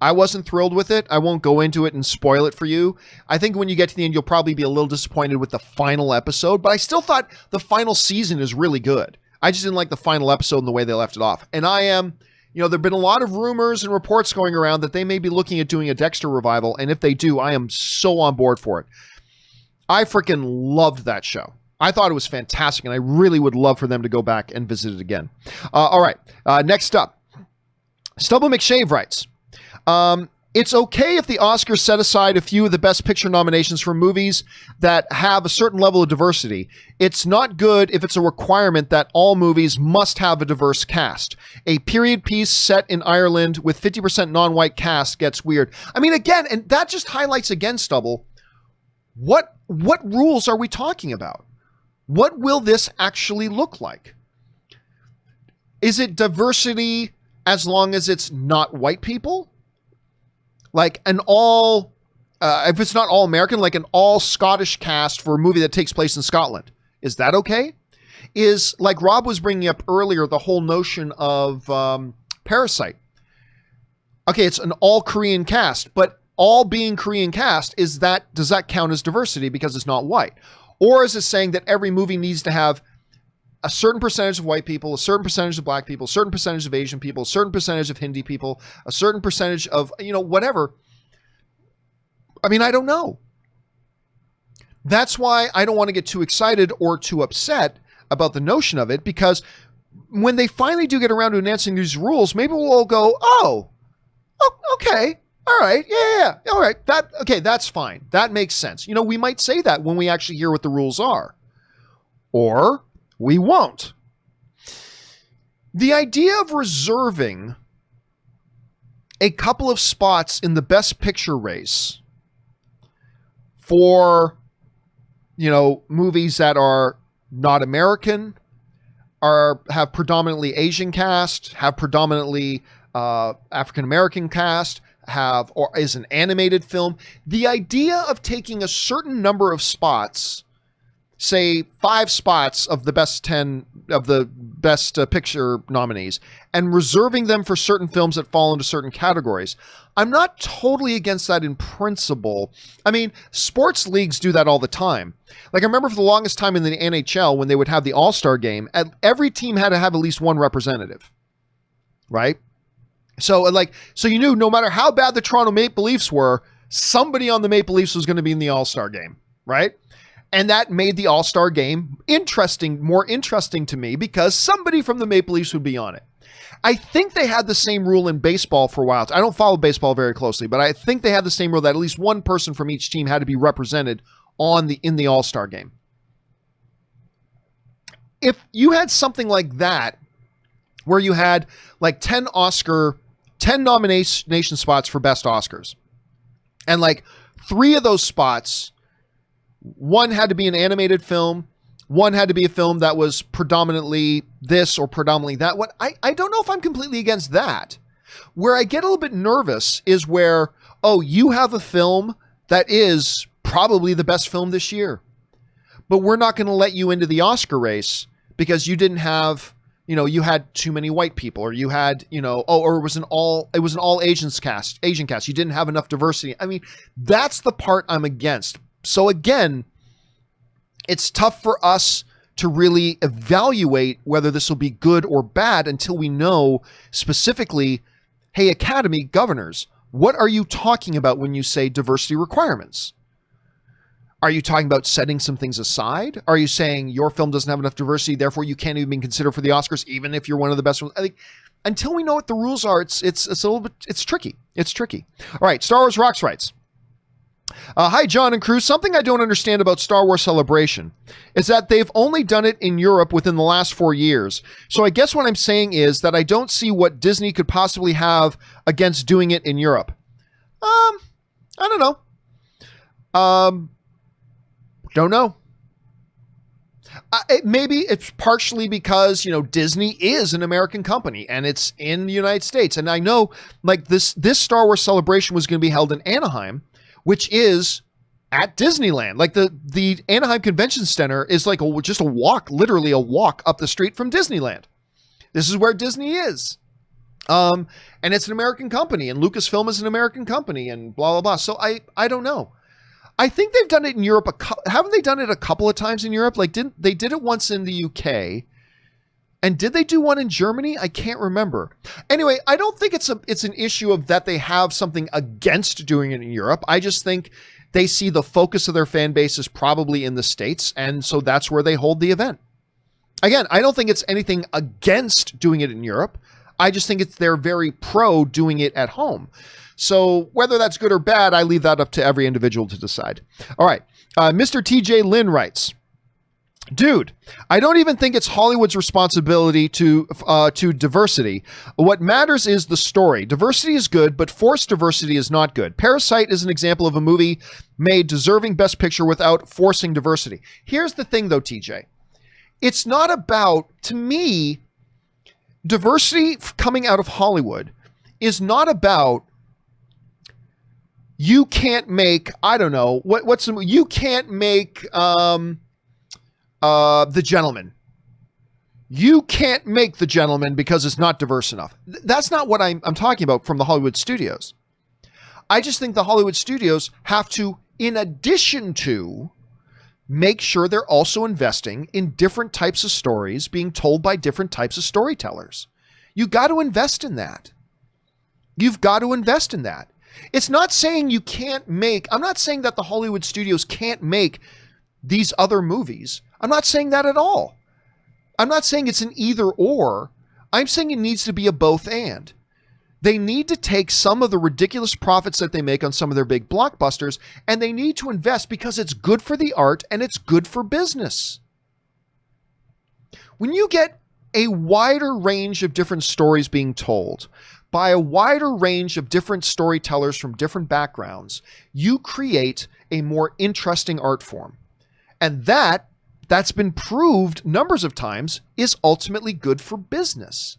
I wasn't thrilled with it. I won't go into it and spoil it for you. I think when you get to the end, you'll probably be a little disappointed with the final episode, but I still thought the final season is really good. I just didn't like the final episode and the way they left it off. And I am... there have been a lot of rumors and reports going around that they may be looking at doing a Dexter revival, and if they do, I am so on board for it. I freaking loved that show. I thought it was fantastic, and I really would love for them to go back and visit it again. All right, next up. Stubble McShave writes, it's okay if the Oscars set aside a few of the Best Picture nominations for movies that have a certain level of diversity. It's not good if it's a requirement that all movies must have a diverse cast. A period piece set in Ireland with 50% non-white cast gets weird. I mean, again, and that just highlights again, Stubble, what rules are we talking about? What will this actually look like? Is it diversity as long as it's not white people? Like an all, if it's not all American, like an all Scottish cast for a movie that takes place in Scotland. Is that okay? Is, like Rob was bringing up earlier, the whole notion of Parasite. Okay, it's an all Korean cast, but all being Korean cast, does that count as diversity because it's not white? Or is it saying that every movie needs to have a certain percentage of white people, a certain percentage of black people, a certain percentage of Asian people, a certain percentage of Hindi people, a certain percentage of, whatever? I mean, I don't know. That's why I don't want to get too excited or too upset about the notion of it, because when they finally do get around to announcing these rules, maybe we'll all go, oh, okay. All right. Yeah. All right. That's fine. That makes sense. We might say that when we actually hear what the rules are, or we won't. The idea of reserving a couple of spots in the Best Picture race for, movies that are not American, have predominantly Asian cast, have predominantly African-American cast, or is an animated film. The idea of taking a certain number of spots, say 5 spots of the best 10 of the Best Picture nominees, and reserving them for certain films that fall into certain categories, I'm not totally against that in principle. I mean, sports leagues do that all the time. Like, I remember for the longest time in the NHL, when they would have the All-Star game, every team had to have at least one representative, right? So you knew no matter how bad the Toronto Maple Leafs were, somebody on the Maple Leafs was going to be in the All-Star game, right? And that made the All-Star game more interesting to me, because somebody from the Maple Leafs would be on it. I think they had the same rule in baseball for a while. I don't follow baseball very closely, but I think they had the same rule that at least one person from each team had to be represented in the All-Star game. If you had something like that, where you had like 10 nomination spots for Best Oscars, and like 3 of those spots, one had to be an animated film, one had to be a film that was predominantly this or predominantly that. I don't know if I'm completely against that. Where I get a little bit nervous is where, you have a film that is probably the best film this year, but we're not going to let you into the Oscar race because you didn't have, you had too many white people, or you had, or it was an all Asian cast. You didn't have enough diversity. I mean, that's the part I'm against. So again, it's tough for us to really evaluate whether this will be good or bad until we know specifically, hey, Academy governors, what are you talking about when you say diversity requirements? Are you talking about setting some things aside? Are you saying your film doesn't have enough diversity, therefore you can't even be considered for the Oscars, even if you're one of the best ones? I think until we know what the rules are, it's a little bit, it's tricky. It's tricky. All right, Star Wars Rocks writes, hi, John and crew. Something I don't understand about Star Wars Celebration is that they've only done it in Europe within the last 4 years. So I guess what I'm saying is that I don't see what Disney could possibly have against doing it in Europe. I don't know. Don't know. Maybe it's partially because, Disney is an American company and it's in the United States. And I know like this Star Wars Celebration was going to be held in Anaheim, which is at Disneyland. Like the Anaheim Convention Center is like just a walk, literally a walk up the street from Disneyland. This is where Disney is. And it's an American company, and Lucasfilm is an American company, and blah, blah, blah. So I don't know. I think they've done it in Europe. Haven't they done it a couple of times in Europe? Like they did it once in the UK. And did they do one in Germany? I can't remember. Anyway, I don't think it's an issue of that they have something against doing it in Europe. I just think they see the focus of their fan base is probably in the States, and so that's where they hold the event. Again, I don't think it's anything against doing it in Europe. I just think they're very pro doing it at home. So whether that's good or bad, I leave that up to every individual to decide. All right. Mr. TJ Lynn writes, dude, I don't even think it's Hollywood's responsibility to diversity. What matters is the story. Diversity is good, but forced diversity is not good. Parasite is an example of a movie made deserving Best Picture without forcing diversity. Here's the thing, though, TJ. It's not about, to me, diversity coming out of Hollywood is not about you can't make, I don't know, you can't make The Gentleman. you can't make The Gentleman because it's not diverse enough. That's not what I'm talking about from the Hollywood studios. I just think the Hollywood studios have to, in addition to, make sure they're also investing in different types of stories being told by different types of storytellers. You got to invest in that. You've got to invest in that. It's not saying you can't make, I'm not saying that the Hollywood studios can't make these other movies. I'm not saying that at all. I'm not saying it's an either or. I'm saying it needs to be a both and. They need to take some of the ridiculous profits that they make on some of their big blockbusters, and they need to invest because it's good for the art and it's good for business. When you get a wider range of different stories being told by a wider range of different storytellers from different backgrounds, you create a more interesting art form. And that's been proved numbers of times is ultimately good for business.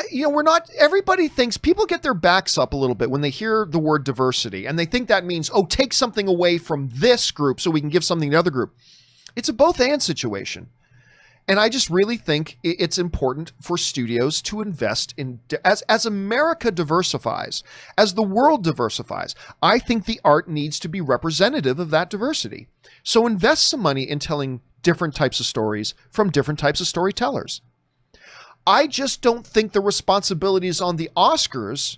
You know, everybody thinks, people get their backs up a little bit when they hear the word diversity, and they think that means, oh, take something away from this group so we can give something to the other group. It's a both and situation. And I just really think it's important for studios to invest in, as America diversifies, as the world diversifies, I think the art needs to be representative of that diversity. So invest some money in telling different types of stories from different types of storytellers. I just don't think the responsibility is on the Oscars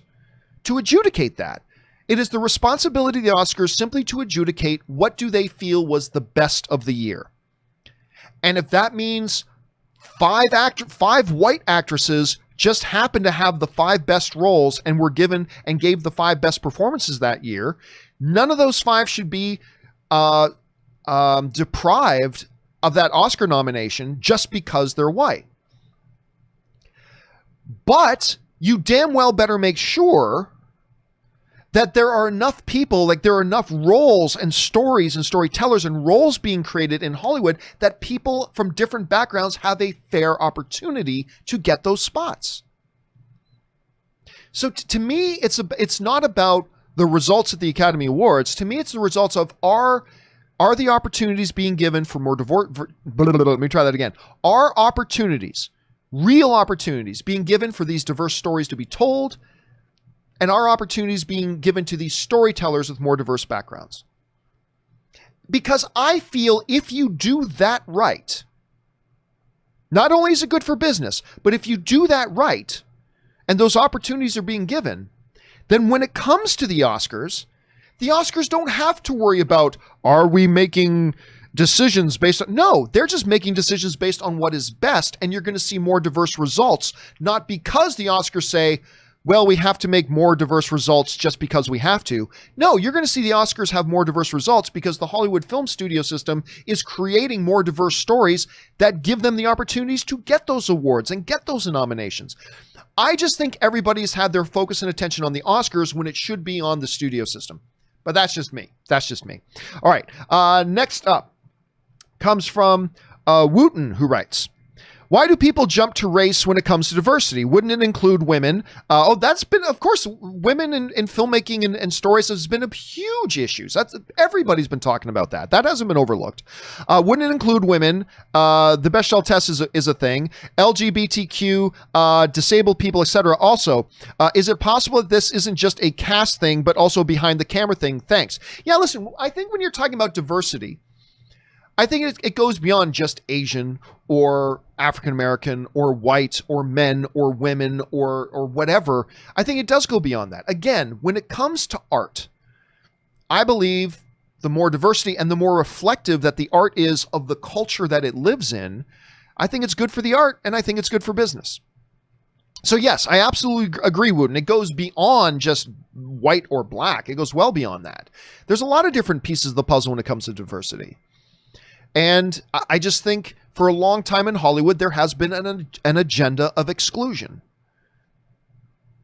to adjudicate that. It is the responsibility of the Oscars simply to adjudicate what do they feel was the best of the year. And if that means five white actresses just happened to have the 5 best roles and were given and gave the 5 best performances that year, none of those 5 should be deprived of that Oscar nomination just because they're white. But you damn well better make sure that there are enough people, like there are enough roles and stories and storytellers and roles being created in Hollywood that people from different backgrounds have a fair opportunity to get those spots. So to me, it's not about the results at the Academy Awards. To me, it's the results of are the opportunities being given for more let me try that again. Are opportunities, real opportunities being given for these diverse stories to be told, and our opportunities being given to these storytellers with more diverse backgrounds? Because I feel if you do that right, not only is it good for business, but if you do that right, and those opportunities are being given, then when it comes to the Oscars don't have to worry about, are we making decisions based on, no, they're just making decisions based on what is best, and you're going to see more diverse results, not because the Oscars say, well, we have to make more diverse results just because we have to. No, you're going to see the Oscars have more diverse results because the Hollywood film studio system is creating more diverse stories that give them the opportunities to get those awards and get those nominations. I just think everybody's had their focus and attention on the Oscars when it should be on the studio system. But that's just me. That's just me. All right. Next up comes from Wooten, who writes, why do people jump to race when it comes to diversity? Wouldn't it include women? That's been, of course, women in filmmaking and stories has been a huge issue. Everybody's been talking about that. That hasn't been overlooked. Wouldn't it include women? The Bechdel test is a thing. LGBTQ, disabled people, etc. Also, is it possible that this isn't just a cast thing, but also behind the camera thing? Thanks. Yeah, listen, I think when you're talking about diversity, I think it goes beyond just Asian or African-American or white or men or women or whatever. I think it does go beyond that. Again, when it comes to art, I believe the more diversity and the more reflective that the art is of the culture that it lives in, I think it's good for the art and I think it's good for business. So yes, I absolutely agree, Wooden. It goes beyond just white or black. It goes well beyond that. There's a lot of different pieces of the puzzle when it comes to diversity. And I just think for a long time in Hollywood, there has been an agenda of exclusion.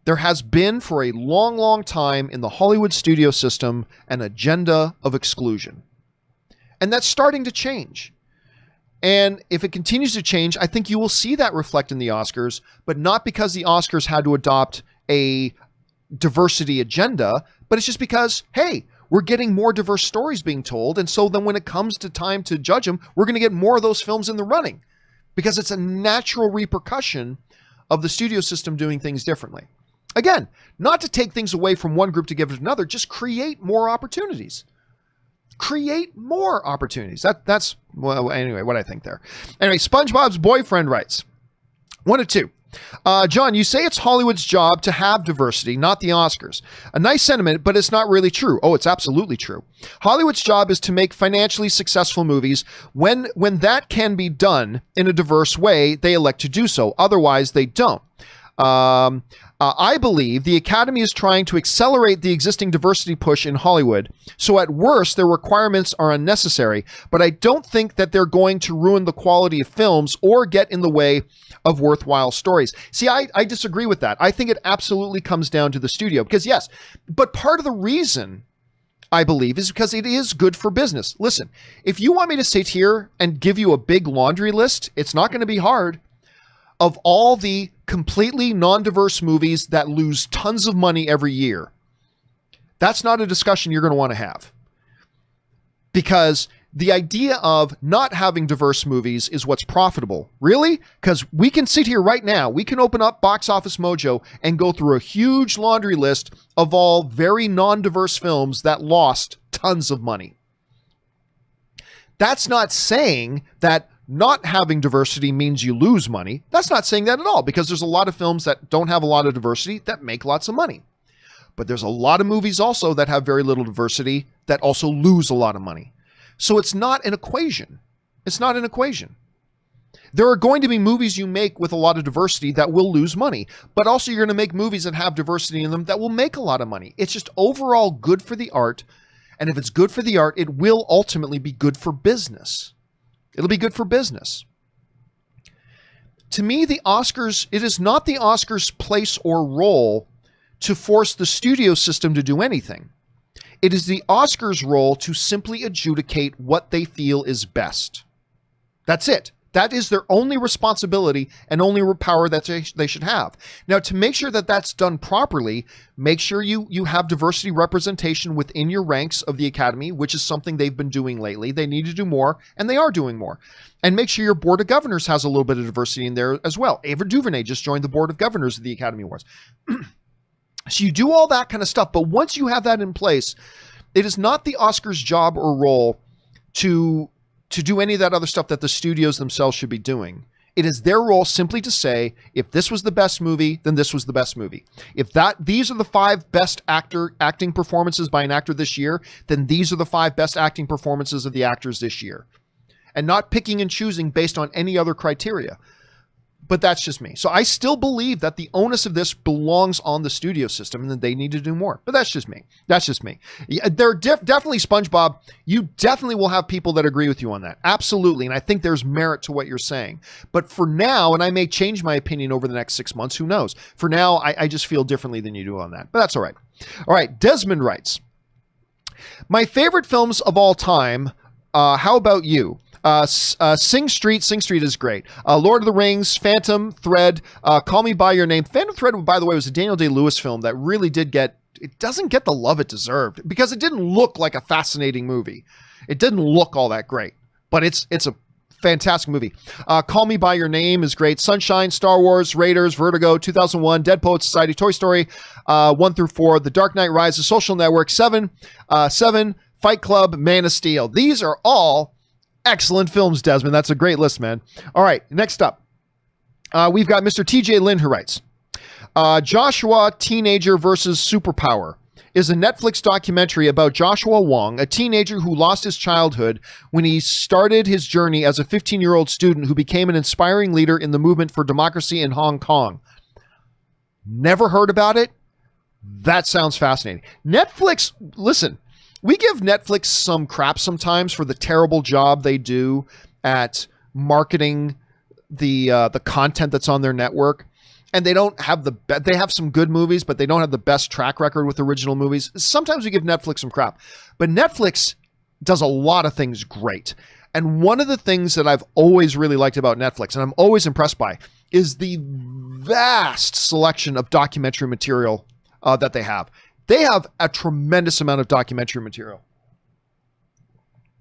There has been for a long, long time in the Hollywood studio system an agenda of exclusion. And that's starting to change. And if it continues to change, I think you will see that reflect in the Oscars, but not because the Oscars had to adopt a diversity agenda, but it's just because, hey, we're getting more diverse stories being told. And so then when it comes to time to judge them, we're going to get more of those films in the running because it's a natural repercussion of the studio system doing things differently. Again, not to take things away from one group to give it to another, just create more opportunities. Create more opportunities. That's, well, anyway, what I think there. Anyway, SpongeBob's boyfriend writes, 1 of 2. John, you say it's Hollywood's job to have diversity, not the Oscars. A nice sentiment, but it's not really true. Oh, it's absolutely true. Hollywood's job is to make financially successful movies. When that can be done in a diverse way, they elect to do so. Otherwise, they don't. I believe the Academy is trying to accelerate the existing diversity push in Hollywood, so at worst, their requirements are unnecessary, but I don't think that they're going to ruin the quality of films or get in the way of worthwhile stories. See, I disagree with that. I think it absolutely comes down to the studio, because yes, but part of the reason, I believe, is because it is good for business. Listen, if you want me to sit here and give you a big laundry list, it's not going to be hard, of all the completely non-diverse movies that lose tons of money every year. That's not a discussion you're going to want to have. Because the idea of not having diverse movies is what's profitable. Really? Because we can sit here right now, we can open up Box Office Mojo and go through a huge laundry list of all very non-diverse films that lost tons of money. That's not saying that not having diversity means you lose money. That's not saying that at all, because there's a lot of films that don't have a lot of diversity that make lots of money. But there's a lot of movies also that have very little diversity that also lose a lot of money. So it's not an equation. It's not an equation. There are going to be movies you make with a lot of diversity that will lose money, but also you're going to make movies that have diversity in them that will make a lot of money. It's just overall good for the art. And if it's good for the art, it will ultimately be good for business. It'll be good for business. To me, the Oscars, it is not the Oscars' place or role to force the studio system to do anything. It is the Oscars' role to simply adjudicate what they feel is best. That's it. That is their only responsibility and only power that they should have. Now, to make sure that that's done properly, make sure you have diversity representation within your ranks of the Academy, which is something they've been doing lately. They need to do more, and they are doing more. And make sure your Board of Governors has a little bit of diversity in there as well. Ava DuVernay just joined the Board of Governors of the Academy Awards. So you do all that kind of stuff, but once you have that in place, it is not the Oscars' job or role to do any of that other stuff that the studios themselves should be doing. It is their role simply to say, if this was the best movie, then this was the best movie. If these are the 5 best acting performances by an actor this year, then these are the 5 best acting performances of the actors this year. And not picking and choosing based on any other criteria. But that's just me. So I still believe that the onus of this belongs on the studio system and that they need to do more. But that's just me. That's just me. Yeah, they're definitely, SpongeBob, you definitely will have people that agree with you on that. Absolutely. And I think there's merit to what you're saying. But for now, and I may change my opinion over the next 6 months, who knows? For now, I just feel differently than you do on that. But that's all right. All right. Desmond writes, my favorite films of all time, how about you? Sing Street is great. Lord of the Rings, Phantom Thread, Call Me By Your Name. Phantom Thread, by the way, was a Daniel Day-Lewis film that really it doesn't get the love it deserved because it didn't look like a fascinating movie. It didn't look all that great, but it's a fantastic movie. Call Me By Your Name is great. Sunshine, Star Wars, Raiders, Vertigo, 2001, Dead Poets Society, Toy Story, 1 through 4, The Dark Knight Rises, Social Network, Seven, Fight Club, Man of Steel. These are all excellent films, Desmond. That's a great list, man. All right, next up, we've got Mr. TJ Lynn who writes, Joshua Teenager versus Superpower is a Netflix documentary about Joshua Wong, a teenager who lost his childhood when he started his journey as a 15-year-old student who became an inspiring leader in the movement for democracy in Hong Kong. Never heard about it? That sounds fascinating. Netflix, listen, we give Netflix some crap sometimes for the terrible job they do at marketing the content that's on their network. And they don't have they have some good movies, but they don't have the best track record with original movies. Sometimes we give Netflix some crap, but Netflix does a lot of things great. And one of the things that I've always really liked about Netflix, and I'm always impressed by, is the vast selection of documentary material that they have. They have a tremendous amount of documentary material.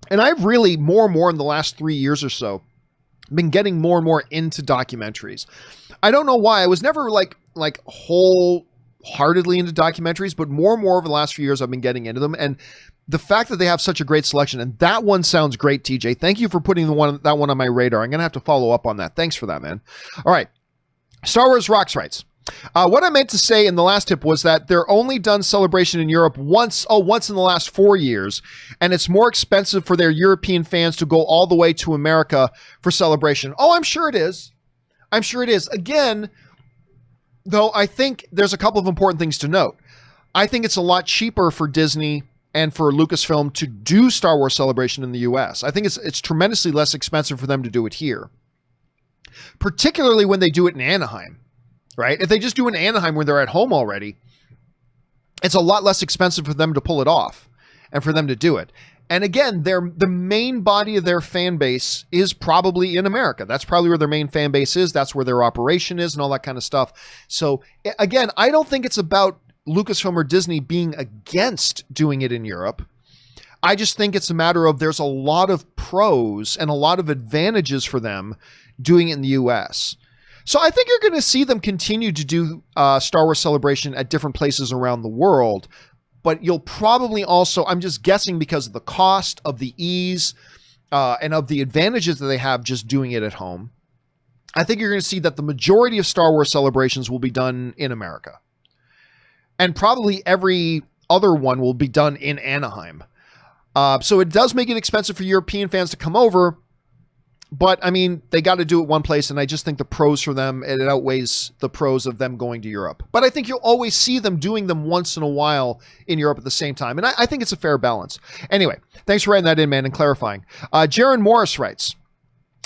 And I've really more and more in the last 3 years or so been getting more and more into documentaries. I don't know why. I was never like wholeheartedly into documentaries, but more and more over the last few years, I've been getting into them. And the fact that they have such a great selection, and that one sounds great, TJ. Thank you for putting that one on my radar. I'm going to have to follow up on that. Thanks for that, man. All right. Star Wars Rocks writes, what I meant to say in the last tip was that they're only done Celebration in Europe once in the last 4 years, and it's more expensive for their European fans to go all the way to America for Celebration. Oh, I'm sure it is. I'm sure it is. Again, though, I think there's a couple of important things to note. I think it's a lot cheaper for Disney and for Lucasfilm to do Star Wars Celebration in the US. I think it's tremendously less expensive for them to do it here, particularly when they do it in Anaheim. Right? If they just do it in Anaheim when they're at home already, it's a lot less expensive for them to pull it off and for them to do it. And again, the main body of their fan base is probably in America. That's probably where their main fan base is. That's where their operation is and all that kind of stuff. So again, I don't think it's about Lucasfilm or Disney being against doing it in Europe. I just think it's a matter of there's a lot of pros and a lot of advantages for them doing it in the US. So I think you're going to see them continue to do Star Wars Celebration at different places around the world, but you'll probably also, I'm just guessing because of the cost, of the ease, and of the advantages that they have just doing it at home, I think you're going to see that the majority of Star Wars Celebrations will be done in America. And probably every other one will be done in Anaheim. So it does make it expensive for European fans to come over. But, I mean, they got to do it one place, and I just think the pros for them, it outweighs the pros of them going to Europe. But I think you'll always see them doing them once in a while in Europe at the same time, and I think it's a fair balance. Anyway, thanks for writing that in, man, and clarifying. Jaron Morris writes,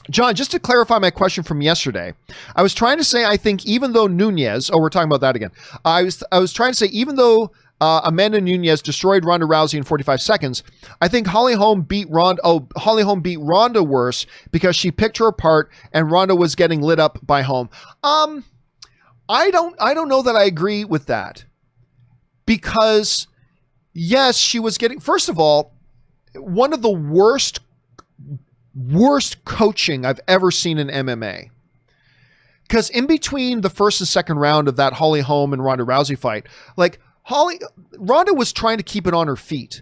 John, just to clarify my question from yesterday, I was trying to say I think even though Nunez, we're talking about that again. I was trying to say even though Amanda Nunez destroyed Ronda Rousey in 45 seconds, I think Holly Holm beat Ronda worse because she picked her apart and Ronda was getting lit up by Holm. I don't know that I agree with that, because yes, she was getting, first of all, one of the worst coaching I've ever seen in MMA. Because in between the first and second round of that Holly Holm and Ronda Rousey fight, like Ronda was trying to keep it on her feet.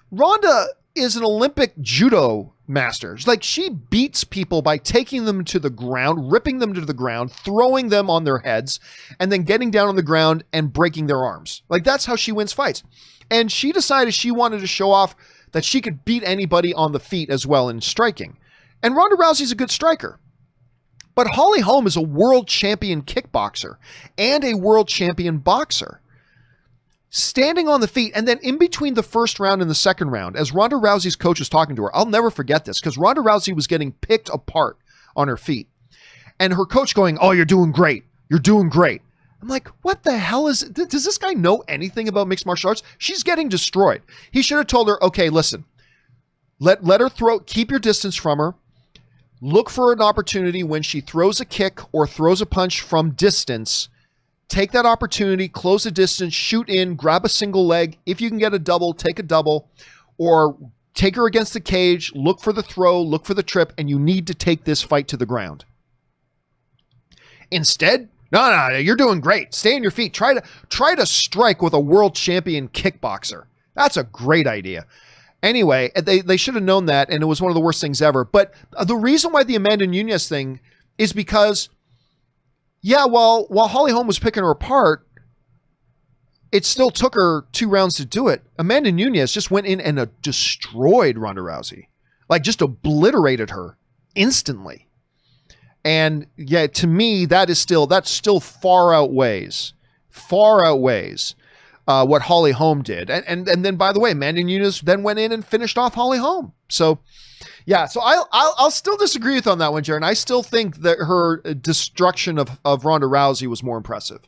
Ronda is an Olympic judo master. Like, she beats people by taking them to the ground, ripping them to the ground, throwing them on their heads, and then getting down on the ground and breaking their arms. Like, that's how she wins fights. And she decided she wanted to show off that she could beat anybody on the feet as well in striking. And Ronda Rousey's a good striker. But Holly Holm is a world champion kickboxer and a world champion boxer. Standing on the feet, and then in between the first round and the second round, as Ronda Rousey's coach was talking to her, I'll never forget this, because Ronda Rousey was getting picked apart on her feet. And her coach going, "Oh, you're doing great. You're doing great." I'm like, what the hell is, does this guy know anything about mixed martial arts? She's getting destroyed. He should have told her, okay, listen, let her throw, keep your distance from her. Look for an opportunity when she throws a kick or throws a punch from distance. Take that opportunity, close the distance, shoot in, grab a single leg. If you can get a double, take a double, or take her against the cage, look for the throw, look for the trip, and you need to take this fight to the ground. Instead, no, you're doing great. Stay on your feet. Try to strike with a world champion kickboxer. That's a great idea. Anyway, they should have known that, and it was one of the worst things ever. But the reason why the Amanda Nunez thing is because, yeah, while Holly Holm was picking her apart, it still took her 2 rounds to do it. Amanda Nunez just went in and destroyed Ronda Rousey. Like, just obliterated her instantly. And yeah, to me, that still far outweighs what Holly Holm did. And then, by the way, Amanda Nunez then went in and finished off Holly Holm. So yeah, so I'll still disagree with on that one, Jaron. I still think that her destruction of Ronda Rousey was more impressive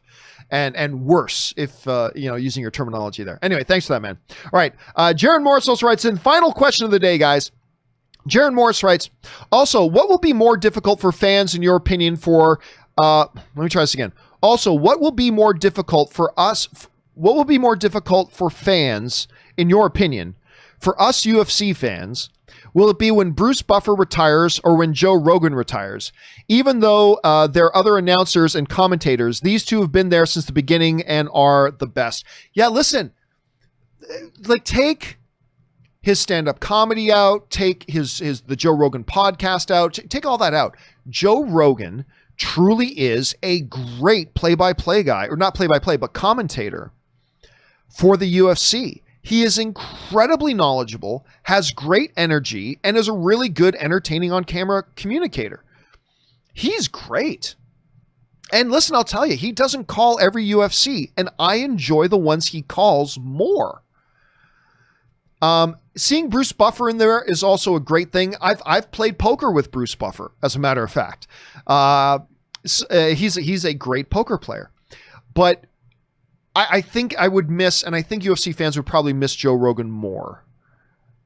and worse, if using your terminology there. Anyway, thanks for that, man. All right, Jaron Morris also writes in, final question of the day, guys. Jaron Morris writes, also, what will be more difficult for fans, in your opinion, for, let me try this again. Also, what will be more difficult for us, what will be more difficult for fans, in your opinion, for us UFC fans, Will it be when Bruce Buffer retires or when Joe Rogan retires? Even though there are other announcers and commentators, these two have been there since the beginning and are the best. Yeah, listen, like take his stand-up comedy out, take the Joe Rogan podcast out, take all that out. Joe Rogan truly is a great play-by-play guy, or not play-by-play, but commentator for the UFC. He is incredibly knowledgeable, has great energy, and is a really good entertaining on-camera communicator. He's great. And listen, I'll tell you, he doesn't call every UFC, and I enjoy the ones he calls more. Seeing Bruce Buffer in there is also a great thing. I've played poker with Bruce Buffer, as a matter of fact. He's a great poker player. But I think I would miss, and I think UFC fans would probably miss Joe Rogan more.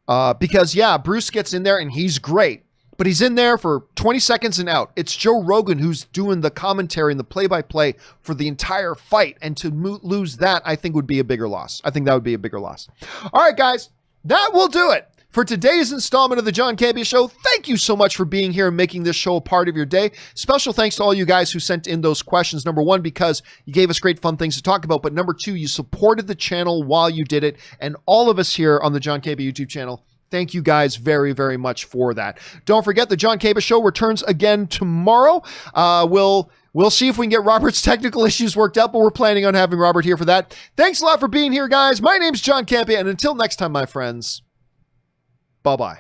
Because, yeah, Bruce gets in there and he's great. But he's in there for 20 seconds and out. It's Joe Rogan who's doing the commentary and the play-by-play for the entire fight. And to lose that, I think would be a bigger loss. I think that would be a bigger loss. All right, guys. That will do it for today's installment of the John Campea Show. Thank you so much for being here and making this show a part of your day. Special thanks to all you guys who sent in those questions. Number one, because you gave us great fun things to talk about. But number two, you supported the channel while you did it. And all of us here on the John Campea YouTube channel, thank you guys very, very much for that. Don't forget, the John Campea Show returns again tomorrow. We'll see if we can get Robert's technical issues worked out, but we're planning on having Robert here for that. Thanks a lot for being here, guys. My name's John Campea, and until next time, my friends, bye-bye.